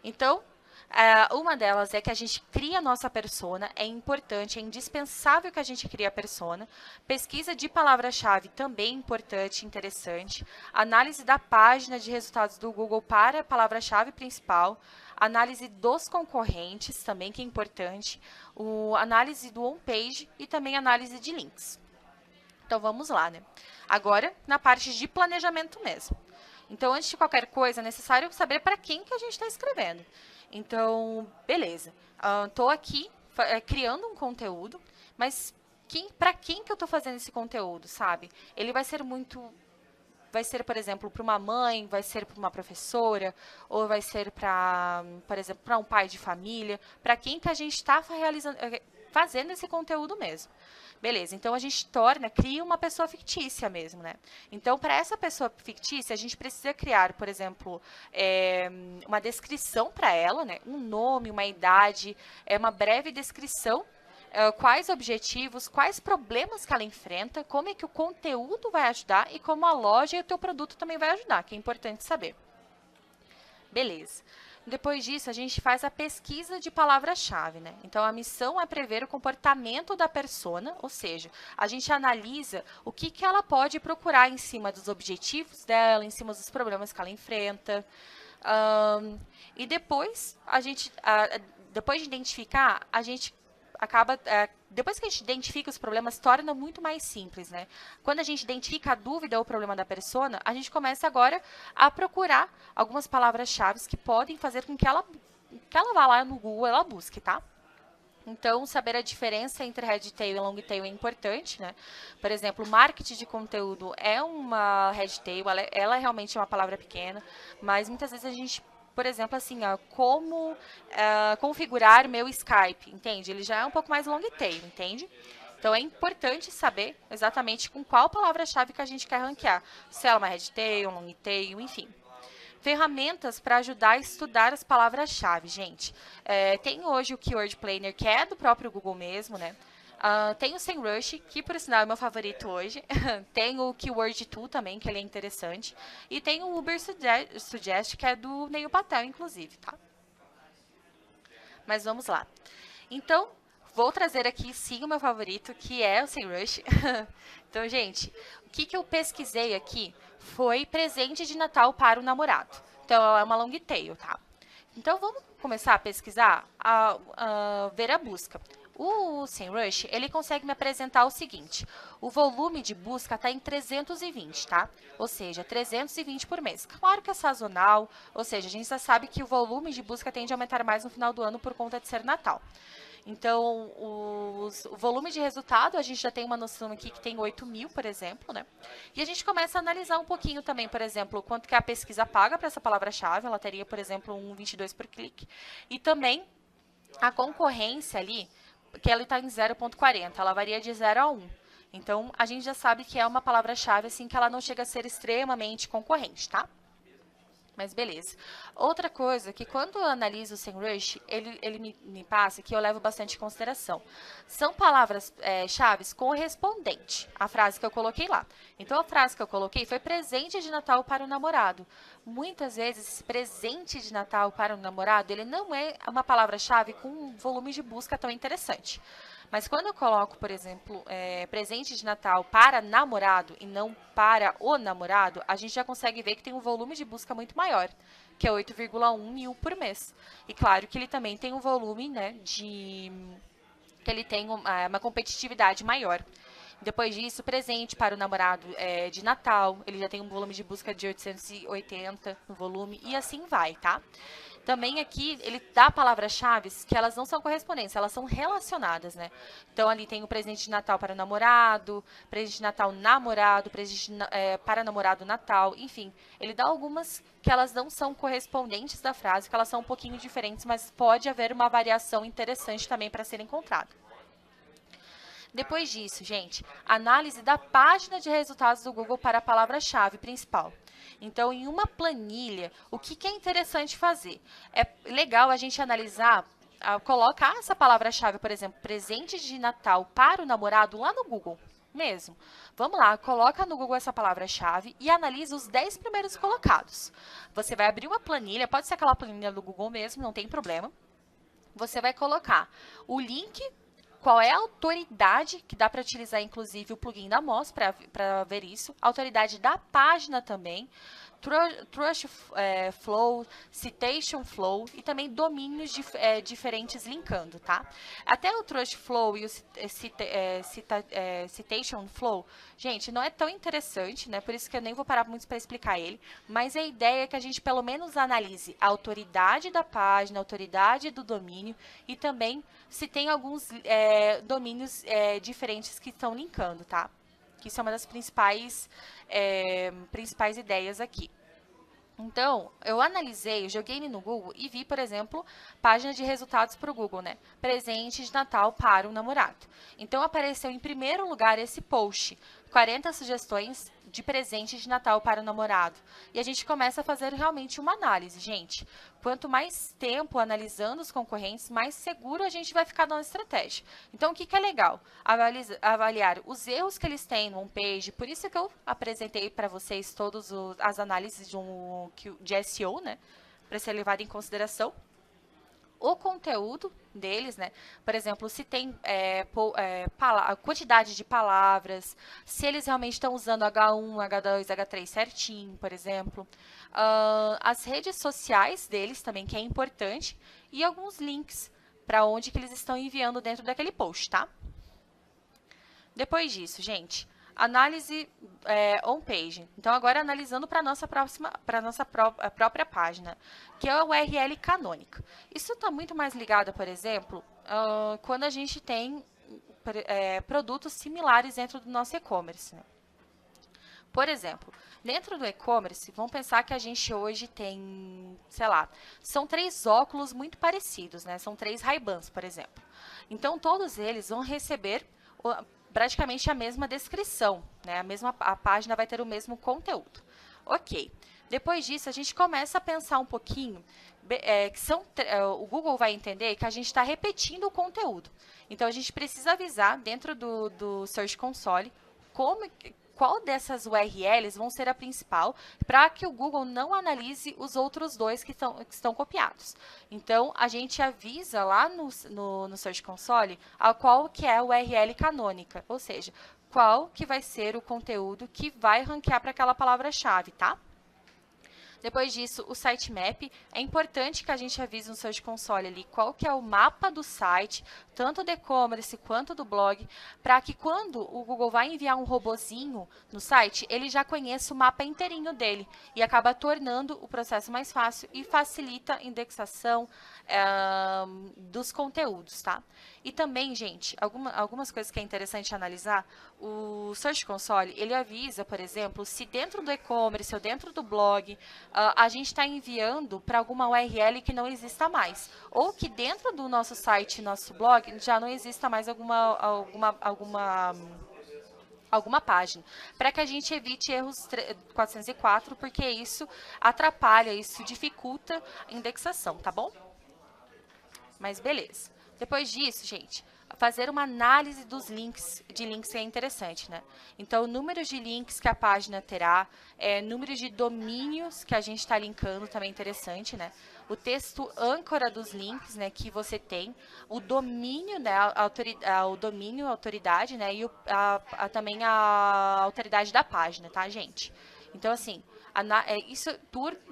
Então, uma delas é que a gente cria a nossa persona, é importante, é indispensável que a gente crie a persona. Pesquisa de palavra-chave também é importante, interessante. Análise da página de resultados do Google para a palavra-chave principal. Análise dos concorrentes também, que é importante. Análise do homepage e também análise de links. Então, vamos lá, né? Agora, na parte de planejamento mesmo. Então, antes de qualquer coisa, é necessário saber para quem que a gente está escrevendo. Então, beleza. Estou aqui criando um conteúdo, mas para quem que eu estou fazendo esse conteúdo, sabe? Ele vai ser, por exemplo, para uma mãe, vai ser para uma professora, ou vai ser para, por exemplo, para um pai de família. Para quem que a gente está fazendo esse conteúdo mesmo. Beleza, então a gente cria uma pessoa fictícia mesmo, né? Então, para essa pessoa fictícia, a gente precisa criar, por exemplo, uma descrição para ela, né? Um nome, uma idade, uma breve descrição, quais objetivos, quais problemas que ela enfrenta, como é que o conteúdo vai ajudar e como a loja e o teu produto também vai ajudar, que é importante saber. Beleza. Depois disso, a gente faz a pesquisa de palavra-chave, né? Então, a missão é prever o comportamento da persona, ou seja, a gente analisa o que ela pode procurar em cima dos objetivos dela, em cima dos problemas que ela enfrenta. E depois, depois de identificar, a gente depois que a gente identifica os problemas, torna muito mais simples, né? Quando a gente identifica a dúvida ou o problema da persona, a gente começa agora a procurar algumas palavras-chave que podem fazer com que ela vá lá no Google, ela busque, tá? Então, saber a diferença entre headtail e longtail é importante, né? Por exemplo, marketing de conteúdo é uma headtail, ela realmente é uma palavra pequena, mas muitas vezes a gente por exemplo, assim, ó, como configurar meu Skype, entende? Ele já é um pouco mais long tail, entende? Então, é importante saber exatamente com qual palavra-chave que a gente quer ranquear. Se ela é uma head tail, um long tail, enfim. Ferramentas para ajudar a estudar as palavras-chave, gente. Tem hoje o Keyword Planner, que é do próprio Google mesmo, né? Tem o SEMrush, que por sinal é meu favorito hoje. Tem o Keyword Tool também, que ele é interessante. E tem o Uber Suggest, que é do Neil Patel, inclusive, tá? Mas vamos lá. Então, vou trazer aqui, sim, o meu favorito, que é o SEMrush. Então, gente, o que eu pesquisei aqui foi presente de Natal para o namorado. Então, é uma long tail, tá? Então, vamos começar a pesquisar, ver a busca. O SEMrush, ele consegue me apresentar o seguinte: o volume de busca está em 320, tá? Ou seja, 320 por mês. Claro que é sazonal, ou seja, a gente já sabe que o volume de busca tende a aumentar mais no final do ano por conta de ser Natal. Então, o volume de resultado, a gente já tem uma noção aqui que tem 8.000, por exemplo, né? E a gente começa a analisar um pouquinho também, por exemplo, quanto que a pesquisa paga para essa palavra-chave. Ela teria, por exemplo, 1,22 por clique. E também a concorrência ali, que ela está em 0,40, ela varia de 0 a 1. Então, a gente já sabe que é uma palavra-chave, assim, que ela não chega a ser extremamente concorrente, tá? Mas beleza. Outra coisa, que quando eu analiso o SEMrush, ele me passa, que eu levo bastante em consideração. São palavras-chave correspondentes à frase que eu coloquei lá. Então, a frase que eu coloquei foi presente de Natal para o namorado. Muitas vezes, esse presente de Natal para o namorado, ele não é uma palavra-chave com um volume de busca tão interessante. Mas quando eu coloco, por exemplo, presente de Natal para namorado e não para o namorado, a gente já consegue ver que tem um volume de busca muito maior, que é 8,1 mil por mês. E claro que ele também tem um volume, né, que ele tem uma competitividade maior. Depois disso, presente para o namorado de Natal, ele já tem um volume de busca de 880 no volume, e assim vai, tá? Também aqui, ele dá palavras-chave que elas não são correspondentes, elas são relacionadas, né? Então, ali tem o presente de Natal para o namorado, presente de Natal namorado, presente para namorado Natal, enfim. Ele dá algumas que elas não são correspondentes da frase, que elas são um pouquinho diferentes, mas pode haver uma variação interessante também para ser encontrada. Depois disso, gente, análise da página de resultados do Google para a palavra-chave principal. Então, em uma planilha, o que é interessante fazer? É legal a gente analisar, colocar essa palavra-chave, por exemplo, presente de Natal para o namorado lá no Google mesmo. Vamos lá, coloca no Google essa palavra-chave e analisa os 10 primeiros colocados. Você vai abrir uma planilha, pode ser aquela planilha do Google mesmo, não tem problema. Você vai colocar o link, qual é a autoridade, que dá para utilizar, inclusive, o plugin da Moz para ver isso. Autoridade da página também. Trust Flow, Citation Flow e também domínios diferentes linkando, tá? Até o Trust Flow e o Citation Flow, gente, não é tão interessante, né? Por isso que eu nem vou parar muito para explicar ele, mas a ideia é que a gente pelo menos analise a autoridade da página, a autoridade do domínio e também se tem alguns domínios diferentes que estão linkando, tá? Que isso é uma das principais ideias aqui. Então, eu analisei, eu joguei ele no Google e vi, por exemplo, página de resultados para o Google, né? Presente de Natal para o namorado. Então, apareceu em primeiro lugar esse post, 40 sugestões de presente de Natal para o namorado. E a gente começa a fazer realmente uma análise, gente. Quanto mais tempo analisando os concorrentes, mais seguro a gente vai ficar na estratégia. Então, o que é legal? Avaliar os erros que eles têm no homepage. Por isso que eu apresentei para vocês todas as análises de SEO, né? Para ser levado em consideração. O conteúdo deles, né? Por exemplo, se tem a quantidade de palavras, se eles realmente estão usando H1, H2, H3 certinho, por exemplo. As redes sociais deles também, que é importante, e alguns links para onde que eles estão enviando dentro daquele post, tá? Depois disso, gente, análise on-page. Então, agora analisando para a nossa própria página, que é a URL canônica. Isso está muito mais ligado, por exemplo, quando a gente tem produtos similares dentro do nosso e-commerce, né? Por exemplo, dentro do e-commerce, vamos pensar que a gente hoje tem, sei lá, são 3 óculos muito parecidos, né? São 3 Ray-Bans, por exemplo. Então, todos eles vão receber praticamente a mesma descrição, né? A página vai ter o mesmo conteúdo. Ok. Depois disso, a gente começa a pensar um pouquinho, o Google vai entender que a gente está repetindo o conteúdo. Então, a gente precisa avisar dentro do Search Console qual dessas URLs vão ser a principal, para que o Google não analise os outros dois que estão copiados. Então, a gente avisa lá no Search Console qual que é a URL canônica, ou seja, qual que vai ser o conteúdo que vai ranquear para aquela palavra-chave, tá? Depois disso, o sitemap, é importante que a gente avise no Search Console ali qual que é o mapa do site, tanto do e-commerce quanto do blog, para que quando o Google vai enviar um robozinho no site, ele já conheça o mapa inteirinho dele e acaba tornando o processo mais fácil e facilita a indexação dos conteúdos, tá? E também, gente, algumas coisas que é interessante analisar, o Search Console, ele avisa, por exemplo, se dentro do e-commerce ou dentro do blog, a gente está enviando para alguma URL que não exista mais, ou que dentro do nosso site, nosso blog, já não exista mais alguma página, para que a gente evite erros 404, porque isso atrapalha, isso dificulta a indexação, tá bom? Mas beleza. Depois disso, gente, fazer uma análise dos links, de links é interessante, né? Então, números de links que a página terá, número de domínios que a gente está linkando também é interessante, né? O texto âncora dos links, né, que você tem, o domínio, né, o domínio, a autoridade, né, e também a autoridade da página, tá, gente? Então, assim, isso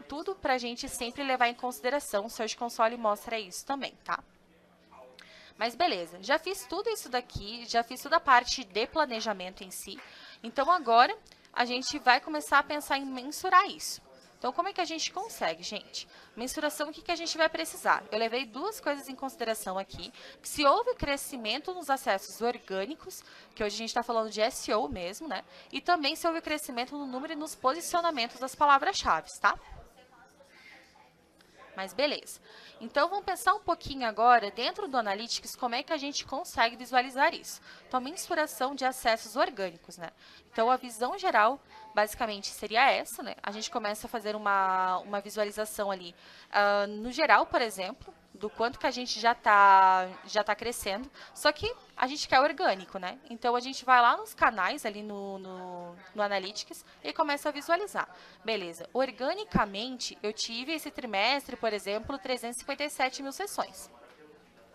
tudo para a gente sempre levar em consideração. O Search Console mostra isso também, tá? Mas beleza, já fiz tudo isso daqui, já fiz toda a parte de planejamento em si. Então, agora, a gente vai começar a pensar em mensurar isso. Então, como é que a gente consegue, gente? Mensuração, o que a gente vai precisar? Eu levei 2 coisas em consideração aqui. Se houve crescimento nos acessos orgânicos, que hoje a gente está falando de SEO mesmo, né? E também se houve crescimento no número e nos posicionamentos das palavras-chave, tá? Mas beleza. Então, vamos pensar um pouquinho agora, dentro do Analytics, como é que a gente consegue visualizar isso. Então, a mensuração de acessos orgânicos, né? Então, a visão geral, basicamente, seria essa, né? A gente começa a fazer uma visualização ali, no geral, por exemplo, do quanto que a gente já tá crescendo, só que a gente quer orgânico, né? Então, a gente vai lá nos canais, ali no Analytics, e começa a visualizar. Beleza, organicamente, eu tive esse trimestre, por exemplo, 357 mil sessões.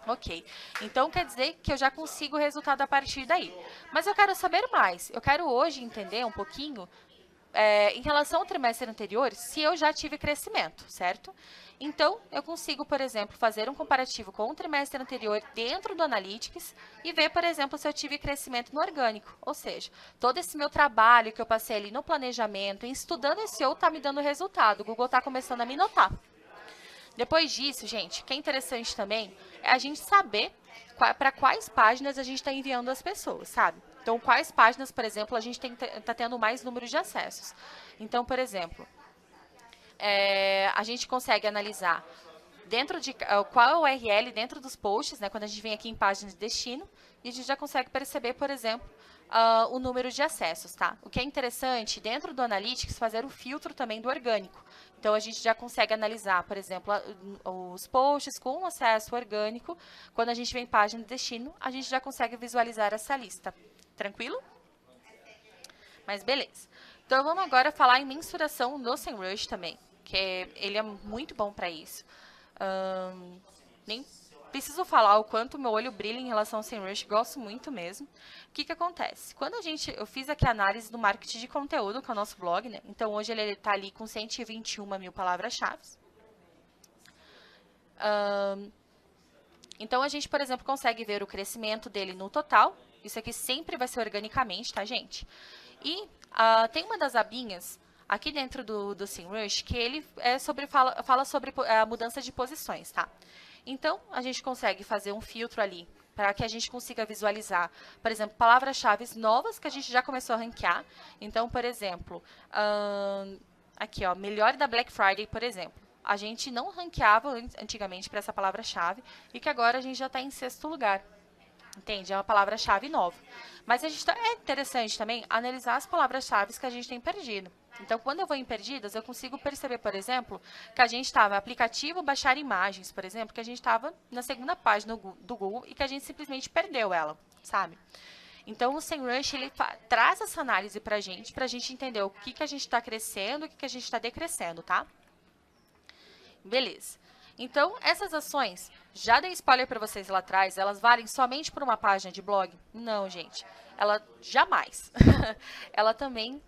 Ok, então quer dizer que eu já consigo o resultado a partir daí. Mas eu quero saber mais, eu quero hoje entender um pouquinho em relação ao trimestre anterior, se eu já tive crescimento, certo? Então, eu consigo, por exemplo, fazer um comparativo com o trimestre anterior dentro do Analytics e ver, por exemplo, se eu tive crescimento no orgânico. Ou seja, todo esse meu trabalho que eu passei ali no planejamento, em estudando SEO, está me dando resultado. O Google está começando a me notar. Depois disso, gente, o que é interessante também é a gente saber para quais páginas a gente está enviando as pessoas, sabe? Então, quais páginas, por exemplo, a gente está tendo mais número de acessos. Então, por exemplo, a gente consegue analisar dentro de qual é o URL dentro dos posts, né, quando a gente vem aqui em páginas de destino, e a gente já consegue perceber, por exemplo, o número de acessos, tá? O que é interessante, dentro do Analytics, fazer o filtro também do orgânico. Então, a gente já consegue analisar, por exemplo, os posts com acesso orgânico. Quando a gente vem em página de destino, a gente já consegue visualizar essa lista. Tranquilo? Mas beleza. Então, vamos agora falar em mensuração no SEMrush também, que ele é muito bom para isso. Nem preciso falar o quanto meu olho brilha em relação ao SEMrush, gosto muito mesmo. O que acontece? Quando eu fiz aqui a análise do marketing de conteúdo, que é o nosso blog, né? Então, hoje ele está ali com 121 mil palavras-chave. Então, a gente, por exemplo, consegue ver o crescimento dele no total. Isso aqui sempre vai ser organicamente, tá, gente? E tem uma das abinhas aqui dentro do SEMrush que ele fala sobre a mudança de posições, tá? Então, a gente consegue fazer um filtro ali para que a gente consiga visualizar, por exemplo, palavras-chave novas que a gente já começou a ranquear. Então, por exemplo, aqui, ó, melhor da Black Friday, por exemplo. A gente não ranqueava antigamente para essa palavra-chave e que agora a gente já está em 6º lugar. Entende? É uma palavra-chave nova. Mas é interessante também analisar as palavras-chave que a gente tem perdido. Então, quando eu vou em perdidas, eu consigo perceber, por exemplo, que a gente estava aplicativo baixar imagens, por exemplo, que a gente estava na 2ª página do Google e que a gente simplesmente perdeu ela, sabe? Então, o SEMrush, ele traz essa análise para a gente entender o que a gente está crescendo e o que a gente está decrescendo, tá? Beleza. Então, essas ações, já dei spoiler para vocês lá atrás, elas valem somente por uma página de blog? Não, gente. Ela jamais. Ela também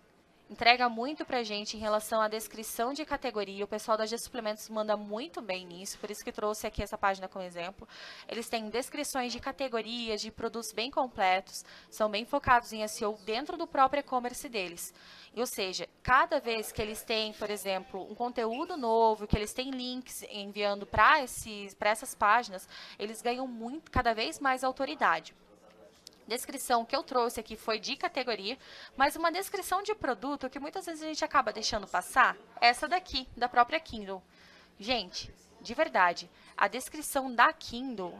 entrega muito pra gente em relação à descrição de categoria. O pessoal da G Suplementos manda muito bem nisso, por isso que trouxe aqui essa página como exemplo. Eles têm descrições de categorias, de produtos bem completos, são bem focados em SEO dentro do próprio e-commerce deles. Ou seja, cada vez que eles têm, por exemplo, um conteúdo novo, que eles têm links enviando para essas páginas, eles ganham cada vez mais autoridade. Descrição que eu trouxe aqui foi de categoria, mas uma descrição de produto que muitas vezes a gente acaba deixando passar, essa daqui, da própria Kindle. Gente, de verdade, a descrição da Kindle,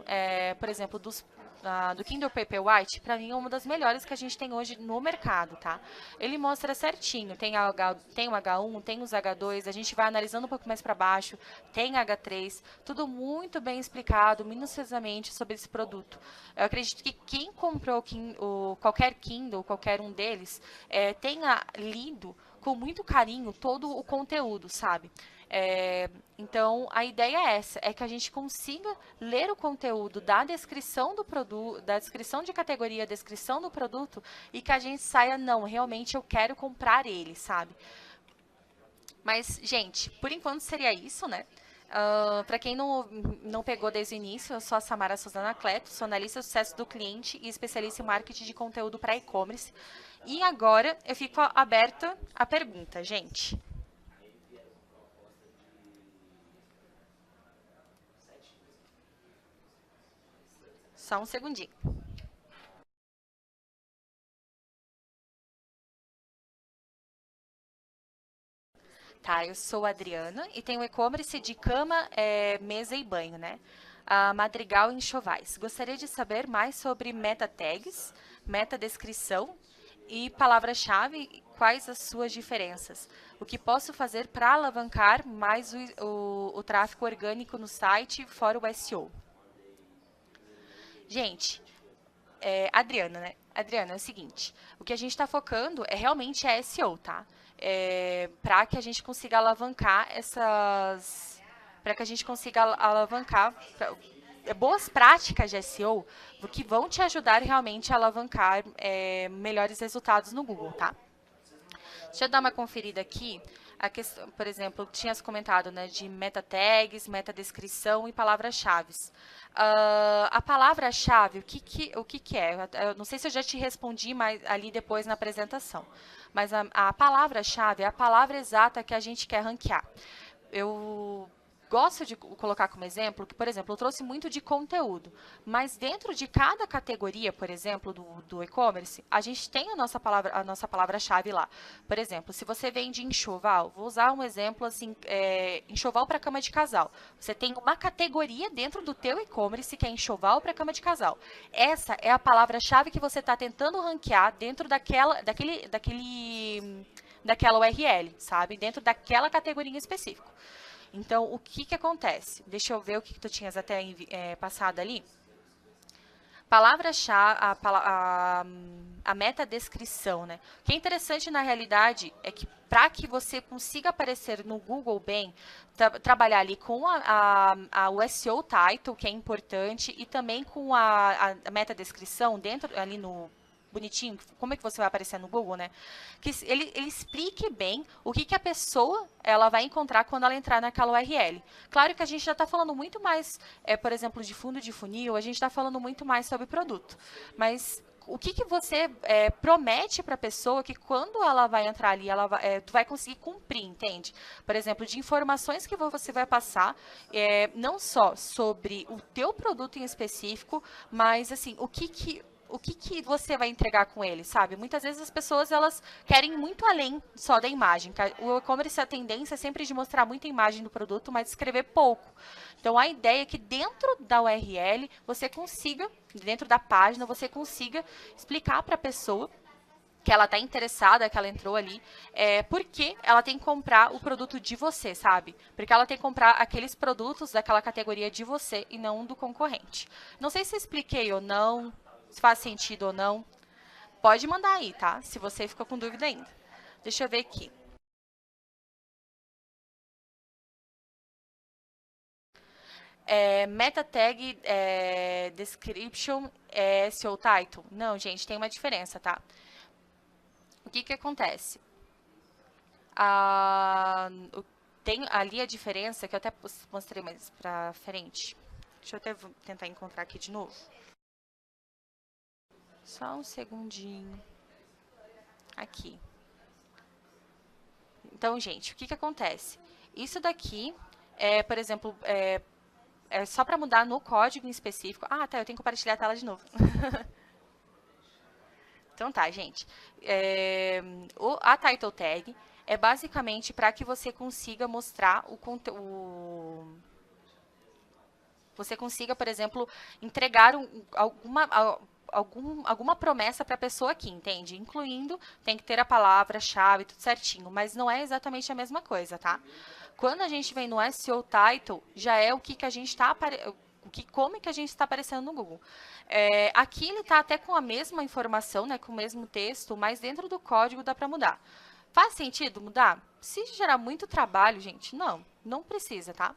por exemplo, do Kindle Paperwhite, para mim é uma das melhores que a gente tem hoje no mercado, tá? Ele mostra certinho, tem o H1, tem os H2, a gente vai analisando um pouco mais para baixo, tem H3, tudo muito bem explicado, minuciosamente sobre esse produto. Eu acredito que quem comprou qualquer Kindle, qualquer um deles, tenha lido com muito carinho todo o conteúdo, sabe? Então, a ideia é essa, é que a gente consiga ler o conteúdo da descrição do produto, da descrição de categoria, descrição do produto, e que a gente saia, não, realmente eu quero comprar ele, sabe? Mas, gente, por enquanto seria isso, né? Para quem não pegou desde o início, eu sou a Samara Suzana Cleto, sou analista de sucesso do cliente e especialista em marketing de conteúdo para e-commerce. E agora eu fico aberta à pergunta, gente. Só um segundinho. Tá, eu sou a Adriana e tenho e-commerce de cama, mesa e banho, né? A Madrigal Enxovais. Gostaria de saber mais sobre meta tags, meta descrição e palavra-chave, quais as suas diferenças. O que posso fazer para alavancar mais o tráfego orgânico no site, fora o SEO? Gente, Adriana, né? Adriana, é o seguinte, o que a gente está focando realmente é SEO, tá? Para que a gente consiga alavancar para que a gente consiga alavancar boas práticas de SEO, que vão te ajudar realmente a alavancar melhores resultados no Google, tá? Deixa eu dar uma conferida aqui. A questão, por exemplo, tinha comentado, né, de meta tags, meta descrição e palavras-chave. A palavra-chave, o que é? Eu não sei se eu já te respondi ali depois na apresentação, mas a palavra-chave é a palavra exata que a gente quer ranquear. Eu gosto de colocar como exemplo que, por exemplo, eu trouxe muito de conteúdo, mas dentro de cada categoria, por exemplo, do e-commerce, a gente tem a nossa palavra-chave lá. Por exemplo, se você vende enxoval, vou usar um exemplo assim, enxoval para cama de casal. Você tem uma categoria dentro do teu e-commerce que é enxoval para cama de casal. Essa é a palavra-chave que você está tentando ranquear dentro daquela URL, sabe? Dentro daquela categoria em específico. Então, o que acontece? Deixa eu ver o que tu tinhas até passado ali. Palavra-chave, a meta-descrição, né? O que é interessante na realidade é que para que você consiga aparecer no Google bem, trabalhar ali com o SEO title, que é importante, e também com a meta-descrição dentro ali no bonitinho, como é que você vai aparecer no Google, né? Que ele explique bem o que a pessoa ela vai encontrar quando ela entrar naquela URL. Claro que a gente já está falando muito mais, por exemplo, de fundo de funil, a gente está falando muito mais sobre produto. Mas o que, que você promete para a pessoa que quando ela vai entrar ali, tu vai conseguir cumprir, entende? Por exemplo, de informações que você vai passar, não só sobre o teu produto em específico, mas assim, o que você vai entregar com ele, sabe? Muitas vezes as pessoas, elas querem muito além só da imagem. O e-commerce, a tendência é sempre de mostrar muita imagem do produto, mas escrever pouco. Então, a ideia é que dentro da URL, você consiga, dentro da página, você consiga explicar para a pessoa que ela está interessada, que ela entrou ali, por que ela tem que comprar o produto de você, sabe? Porque ela tem que comprar aqueles produtos daquela categoria de você e não do concorrente. Não sei se expliquei ou não, se faz sentido ou não. Pode mandar aí, tá? Se você ficou com dúvida ainda. Deixa eu ver aqui. Meta tag, description, SEO title. Não, gente, tem uma diferença, tá? O que que acontece? Tem ali a diferença, que eu até mostrei mais pra frente. Deixa eu até tentar encontrar aqui de novo. Só um segundinho. Aqui. Então, gente, o que que acontece? Isso daqui por exemplo, só para mudar no código em específico. Ah, tá, eu tenho que compartilhar a tela de novo. Então tá, gente. A title tag é basicamente para que você consiga mostrar o conteúdo. Você consiga, por exemplo, entregar alguma promessa para a pessoa aqui, entende? Incluindo, tem que ter a palavra-chave, tudo certinho, mas não é exatamente a mesma coisa, tá? Quando a gente vem no SEO Title, já é o que, que a gente está como é que a gente está aparecendo no Google. Aqui ele está até com a mesma informação, né, com o mesmo texto, mas dentro do código dá para mudar. Faz sentido mudar? Se gerar muito trabalho, gente, não precisa, tá?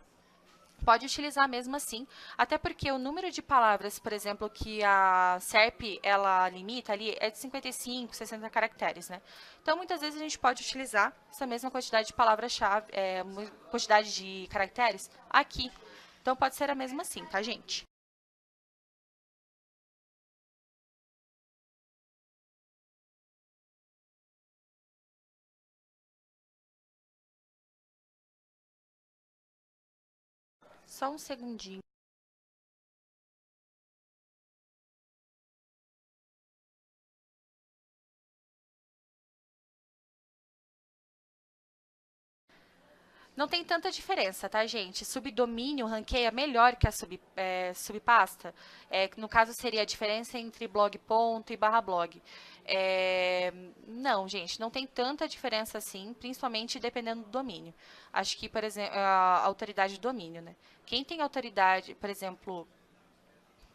Pode utilizar mesmo assim, até porque o número de palavras, por exemplo, que a SERP ela limita ali é de 55, 60 caracteres, né? Então, muitas vezes a gente pode utilizar essa mesma quantidade de palavras-chave, quantidade de caracteres aqui. Então, pode ser a mesma assim, tá, gente? Só um segundinho. Não tem tanta diferença, tá, gente? Subdomínio ranqueia melhor que a subpasta. No caso, seria a diferença entre blog ponto e barra blog. Não, gente, não tem tanta diferença assim, principalmente dependendo do domínio. Acho que, por exemplo, a autoridade do domínio, né? Quem tem autoridade, por exemplo,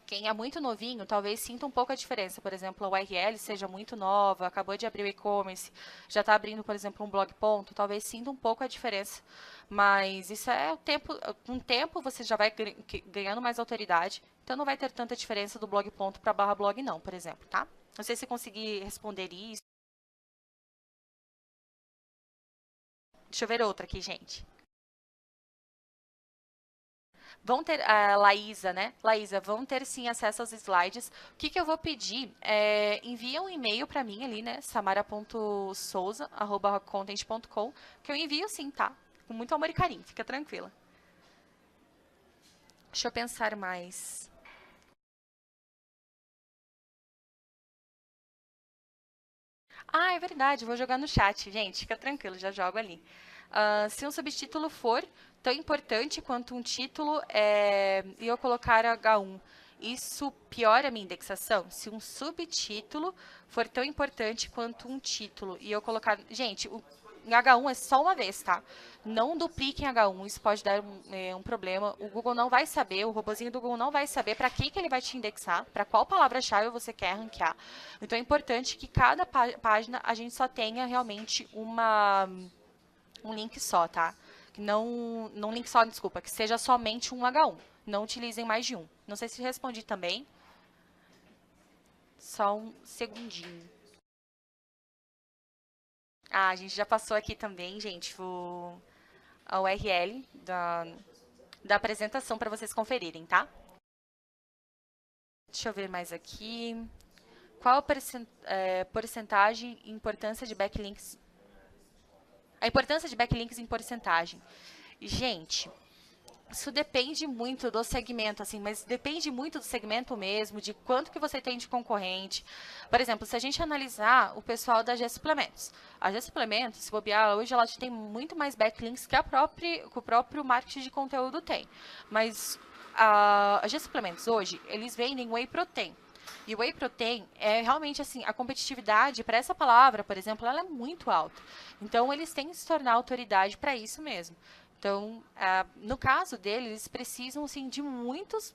quem é muito novinho, talvez sinta um pouco a diferença. Por exemplo, a URL seja muito nova, acabou de abrir o e-commerce, já está abrindo, por exemplo, um blog ponto, talvez sinta um pouco a diferença. Mas isso é o tempo, com o tempo você já vai ganhando mais autoridade, então não vai ter tanta diferença do blog ponto para barra blog não, por exemplo, tá? Não sei se consegui responder isso. Deixa eu ver outra aqui, gente. Vão ter, a Laísa, né? Laísa, vão ter sim acesso aos slides. O que, que eu vou pedir? Envia um e-mail para mim ali, né? samara.souza@content.com, que eu envio sim, tá? Com muito amor e carinho, fica tranquila. Deixa eu pensar mais. Ah, é verdade, vou jogar no chat, gente, fica tranquilo, já jogo ali. Se um subtítulo for tão importante quanto um título e eu colocar H1, isso piora a minha indexação? Se um subtítulo for tão importante quanto um título e eu colocar... Gente, em H1 é só uma vez, tá? Não dupliquem H1, isso pode dar um problema. O Google não vai saber, o robozinho do Google não vai saber para que ele vai te indexar, para qual palavra-chave você quer ranquear. Então é importante que cada página a gente só tenha realmente um link só, tá? Não link só, desculpa, que seja somente um H1. Não utilizem mais de um. Não sei se respondi também. Só um segundinho. Ah, a gente já passou aqui também, gente, a URL da apresentação para vocês conferirem, tá? Deixa eu ver mais aqui. Qual a porcentagem e importância de backlinks? A importância de backlinks em porcentagem. Gente, isso depende muito do segmento, assim, mas depende muito do segmento mesmo, de quanto que você tem de concorrente. Por exemplo, se a gente analisar o pessoal da G Suplementos. A G Suplementos, se bobear, hoje ela tem muito mais backlinks que que o próprio marketing de conteúdo tem. Mas a G Suplementos hoje, eles vendem whey protein. E o whey protein é realmente assim, a competitividade para essa palavra, por exemplo, ela é muito alta. Então eles têm que se tornar autoridade para isso mesmo. Então, no caso deles, eles precisam assim, de muitos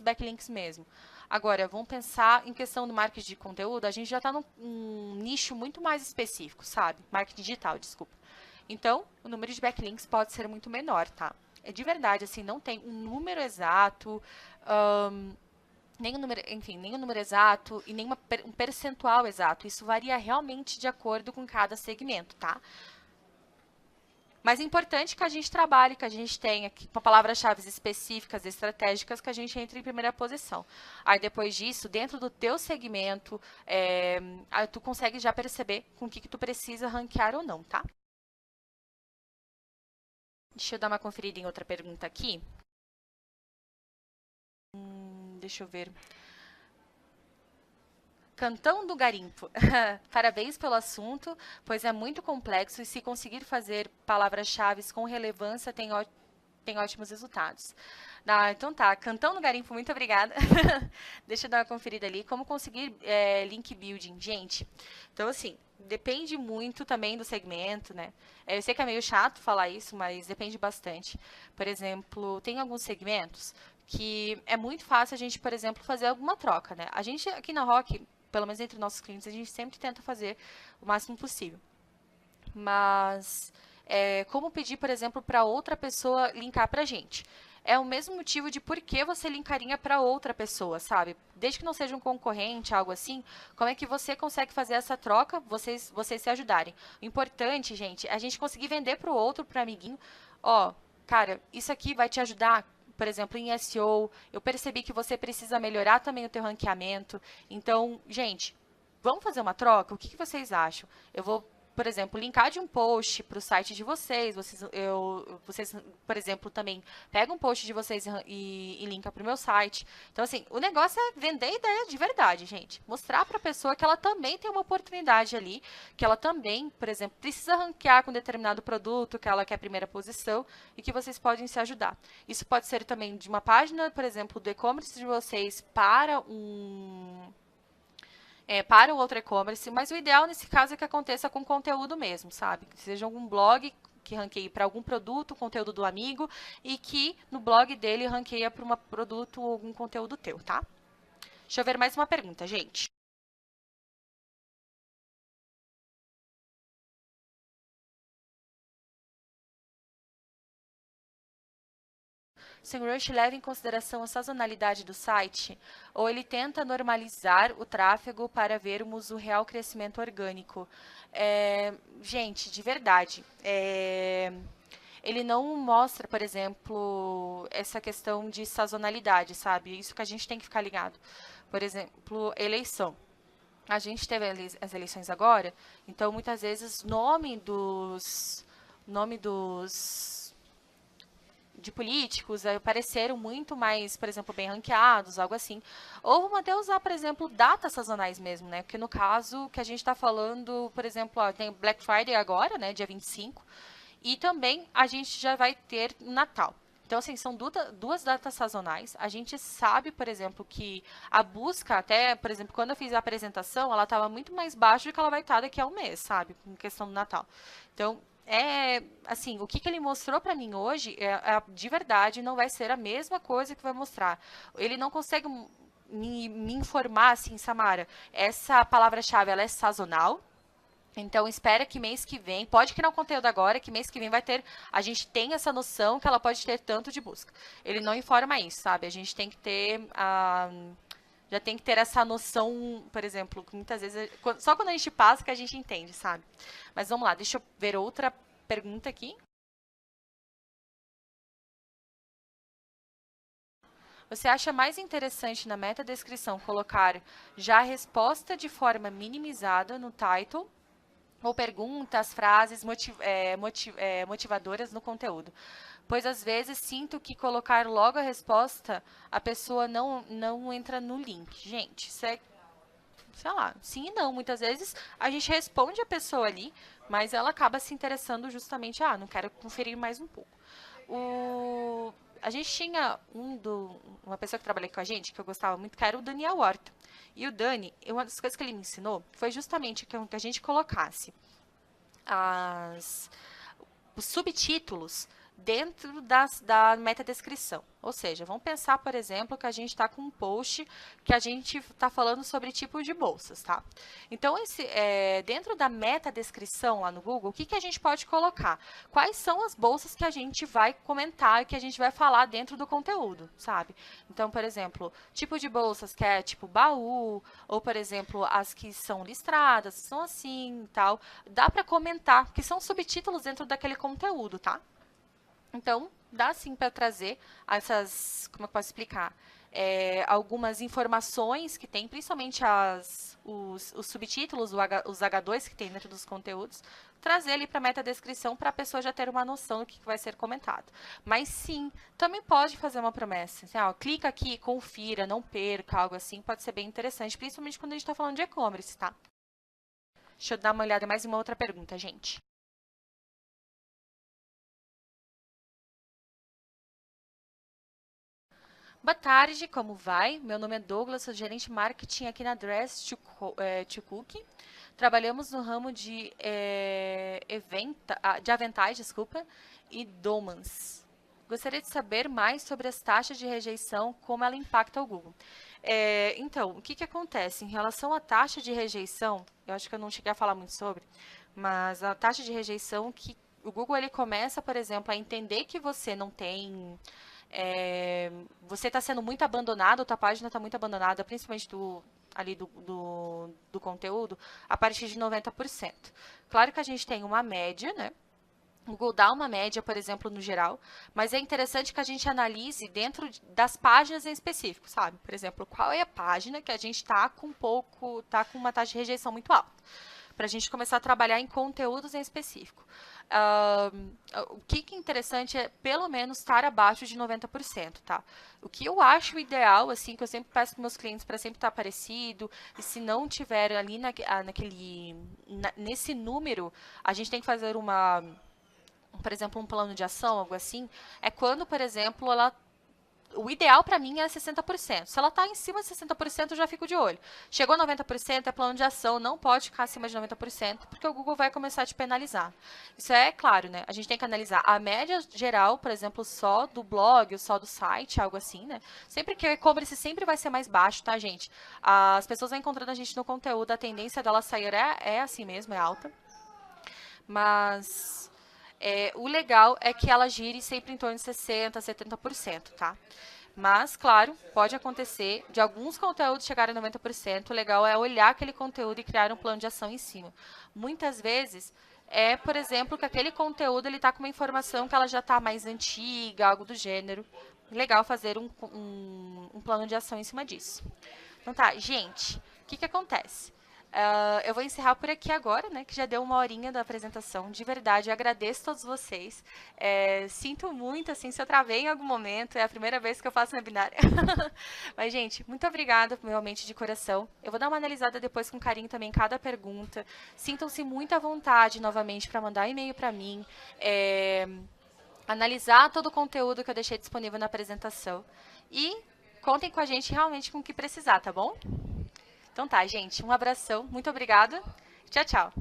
backlinks mesmo. Agora, vamos pensar em questão do marketing de conteúdo, a gente já está num nicho muito mais específico, sabe? Marketing digital, desculpa. Então, o número de backlinks pode ser muito menor, tá? É de verdade, assim, não tem um número exato, nem um número, enfim, nem um número exato e nem um percentual exato. Isso varia realmente de acordo com cada segmento, tá? Mas é importante que a gente trabalhe, que a gente tenha com palavras-chave específicas, estratégicas, que a gente entre em primeira posição. Aí, depois disso, dentro do teu segmento, aí tu consegue já perceber com o que tu precisa ranquear ou não, tá? Deixa eu dar uma conferida em outra pergunta aqui. Deixa eu ver. Cantão do Garimpo. Parabéns pelo assunto, pois é muito complexo e se conseguir fazer palavras-chave com relevância tem ótimos resultados. Então tá, Cantão do Garimpo, muito obrigada. Deixa eu dar uma conferida ali. Como conseguir link building? Gente, então assim, depende muito também do segmento, né? Eu sei que é meio chato falar isso, mas depende bastante. Por exemplo, tem alguns segmentos que é muito fácil a gente, por exemplo, fazer alguma troca, né? A gente aqui na Rock, pelo menos entre nossos clientes, a gente sempre tenta fazer o máximo possível. Mas como pedir, por exemplo, para outra pessoa linkar para a gente? É o mesmo motivo de por que você linkaria para outra pessoa, sabe? Desde que não seja um concorrente, algo assim, como é que você consegue fazer essa troca, vocês se ajudarem? O importante, gente, é a gente conseguir vender para o outro, para o amiguinho, ó, cara, isso aqui vai te ajudar, por exemplo, em SEO, eu percebi que você precisa melhorar também o teu ranqueamento. Então, gente, vamos fazer uma troca? O que vocês acham? Eu vou, por exemplo, linkar de um post para o site de vocês. Vocês, por exemplo, também pegam um post de vocês e linka para o meu site. Então, assim, o negócio é vender ideia de verdade, gente. Mostrar para a pessoa que ela também tem uma oportunidade ali, que ela também, por exemplo, precisa ranquear com determinado produto, que ela quer a primeira posição e que vocês podem se ajudar. Isso pode ser também de uma página, por exemplo, do e-commerce de vocês para o outro e-commerce, mas o ideal nesse caso é que aconteça com conteúdo mesmo, sabe? Que seja algum blog que ranqueie para algum produto, conteúdo do amigo, e que no blog dele ranqueia para um produto ou algum conteúdo teu, tá? Deixa eu ver mais uma pergunta, gente. O SEMrush leva em consideração a sazonalidade do site ou ele tenta normalizar o tráfego para vermos o real crescimento orgânico? Gente, de verdade, ele não mostra, por exemplo, essa questão de sazonalidade, sabe? Isso que a gente tem que ficar ligado. Por exemplo, eleição. A gente teve as eleições agora, então muitas vezes nome dos de políticos apareceram muito mais, por exemplo, bem ranqueados, algo assim. Ou vamos até usar, por exemplo, datas sazonais mesmo, né? Porque no caso que a gente está falando, por exemplo, tem Black Friday agora, né? Dia 25. E também a gente já vai ter Natal. Então, assim, são duas datas sazonais. A gente sabe, por exemplo, que a busca, até, por exemplo, quando eu fiz a apresentação, ela estava muito mais baixa do que ela vai estar daqui a um mês, sabe? Em questão do Natal. Então, assim, o que ele mostrou para mim hoje, de verdade, não vai ser a mesma coisa que vai mostrar. Ele não consegue me informar, assim, Samara, essa palavra-chave, ela é sazonal, então, espera que mês que vem, pode criar um conteúdo agora, que mês que vem vai ter, a gente tem essa noção que ela pode ter tanto de busca. Ele não informa isso, sabe? A gente tem que ter, já tem que ter essa noção, por exemplo, que muitas vezes, só quando a gente passa que a gente entende, sabe? Mas vamos lá, deixa eu ver outra pergunta aqui. Você acha mais interessante na metadescrição colocar já a resposta de forma minimizada no title ou perguntas, frases motivadoras no conteúdo? Pois às vezes sinto que colocar logo a resposta, a pessoa não entra no link. Gente, isso é, sei lá, sim e não. Muitas vezes a gente responde a pessoa ali, mas ela acaba se interessando justamente, não quero conferir mais um pouco. A gente tinha uma pessoa que trabalhou com a gente, que eu gostava muito, que era o Daniel Horta. E o Dani, uma das coisas que ele me ensinou foi justamente que a gente colocasse os subtítulos dentro da metadescrição. Ou seja, vamos pensar, por exemplo, que a gente está com um post que a gente está falando sobre tipos de bolsas, tá? Então, dentro da metadescrição lá no Google, o que a gente pode colocar? Quais são as bolsas que a gente vai comentar e que a gente vai falar dentro do conteúdo, sabe? Então, por exemplo, tipo de bolsas que é tipo baú, ou, por exemplo, as que são listradas, são assim e tal. Dá para comentar, que são subtítulos dentro daquele conteúdo, tá? Então, dá sim para trazer essas, como eu posso explicar, algumas informações que tem, principalmente os subtítulos, os H2 que tem dentro dos conteúdos, trazer ali para a metadescrição para a pessoa já ter uma noção do que vai ser comentado. Mas sim, também pode fazer uma promessa. Assim, clica aqui, confira, não perca, algo assim, pode ser bem interessante, principalmente quando a gente está falando de e-commerce, tá? Deixa eu dar uma olhada em mais uma outra pergunta, gente. Boa tarde, como vai? Meu nome é Douglas, sou gerente de marketing aqui na Dress to Cook. Trabalhamos no ramo de aventais, e domans. Gostaria de saber mais sobre as taxas de rejeição, como ela impacta o Google. Então, o que acontece? Em relação à taxa de rejeição, eu acho que eu não cheguei a falar muito sobre, mas a taxa de rejeição que o Google ele começa, por exemplo, a entender que você não tem você está sendo muito abandonado, a tua página está muito abandonada, principalmente do conteúdo, a partir de 90%. Claro que a gente tem uma média, né? O Google dá uma média, por exemplo, no geral, mas é interessante que a gente analise dentro das páginas em específico, sabe? Por exemplo, qual é a página que a gente está com uma taxa de rejeição muito alta, para a gente começar a trabalhar em conteúdos em específico. O que é interessante é, pelo menos, estar abaixo de 90%, tá? O que eu acho ideal, assim, que eu sempre peço para meus clientes para sempre estar parecido, e se não tiver ali nesse número, a gente tem que fazer por exemplo, um plano de ação, algo assim, é quando, por exemplo, o ideal para mim é 60%. Se ela está em cima de 60%, eu já fico de olho. Chegou a 90%, é plano de ação, não pode ficar acima de 90%, porque o Google vai começar a te penalizar. Isso é claro, né? A gente tem que analisar a média geral, por exemplo, só do blog, ou só do site, algo assim, né? Sempre que o e-commerce sempre vai ser mais baixo, tá, gente? As pessoas vão encontrando a gente no conteúdo, a tendência dela sair é assim mesmo, é alta. Mas o legal é que ela gire sempre em torno de 60%, 70%, tá? Mas, claro, pode acontecer de alguns conteúdos chegarem a 90%. O legal é olhar aquele conteúdo e criar um plano de ação em cima. Muitas vezes, por exemplo, que aquele conteúdo está com uma informação que ela já está mais antiga, algo do gênero. Legal fazer um plano de ação em cima disso. Então tá, gente, o que acontece? Eu vou encerrar por aqui agora, né, que já deu uma horinha da apresentação. De verdade, eu agradeço a todos vocês. Sinto muito, assim, se eu travei em algum momento. É a primeira vez que eu faço um webinar. Mas, gente, muito obrigada, realmente, de coração. Eu vou dar uma analisada depois com carinho também em cada pergunta. Sintam-se muito à vontade, novamente, para mandar e-mail para mim. Analisar todo o conteúdo que eu deixei disponível na apresentação. E contem com a gente realmente com o que precisar, tá bom? Então tá, gente. Um abração. Muito obrigada. Tchau, tchau.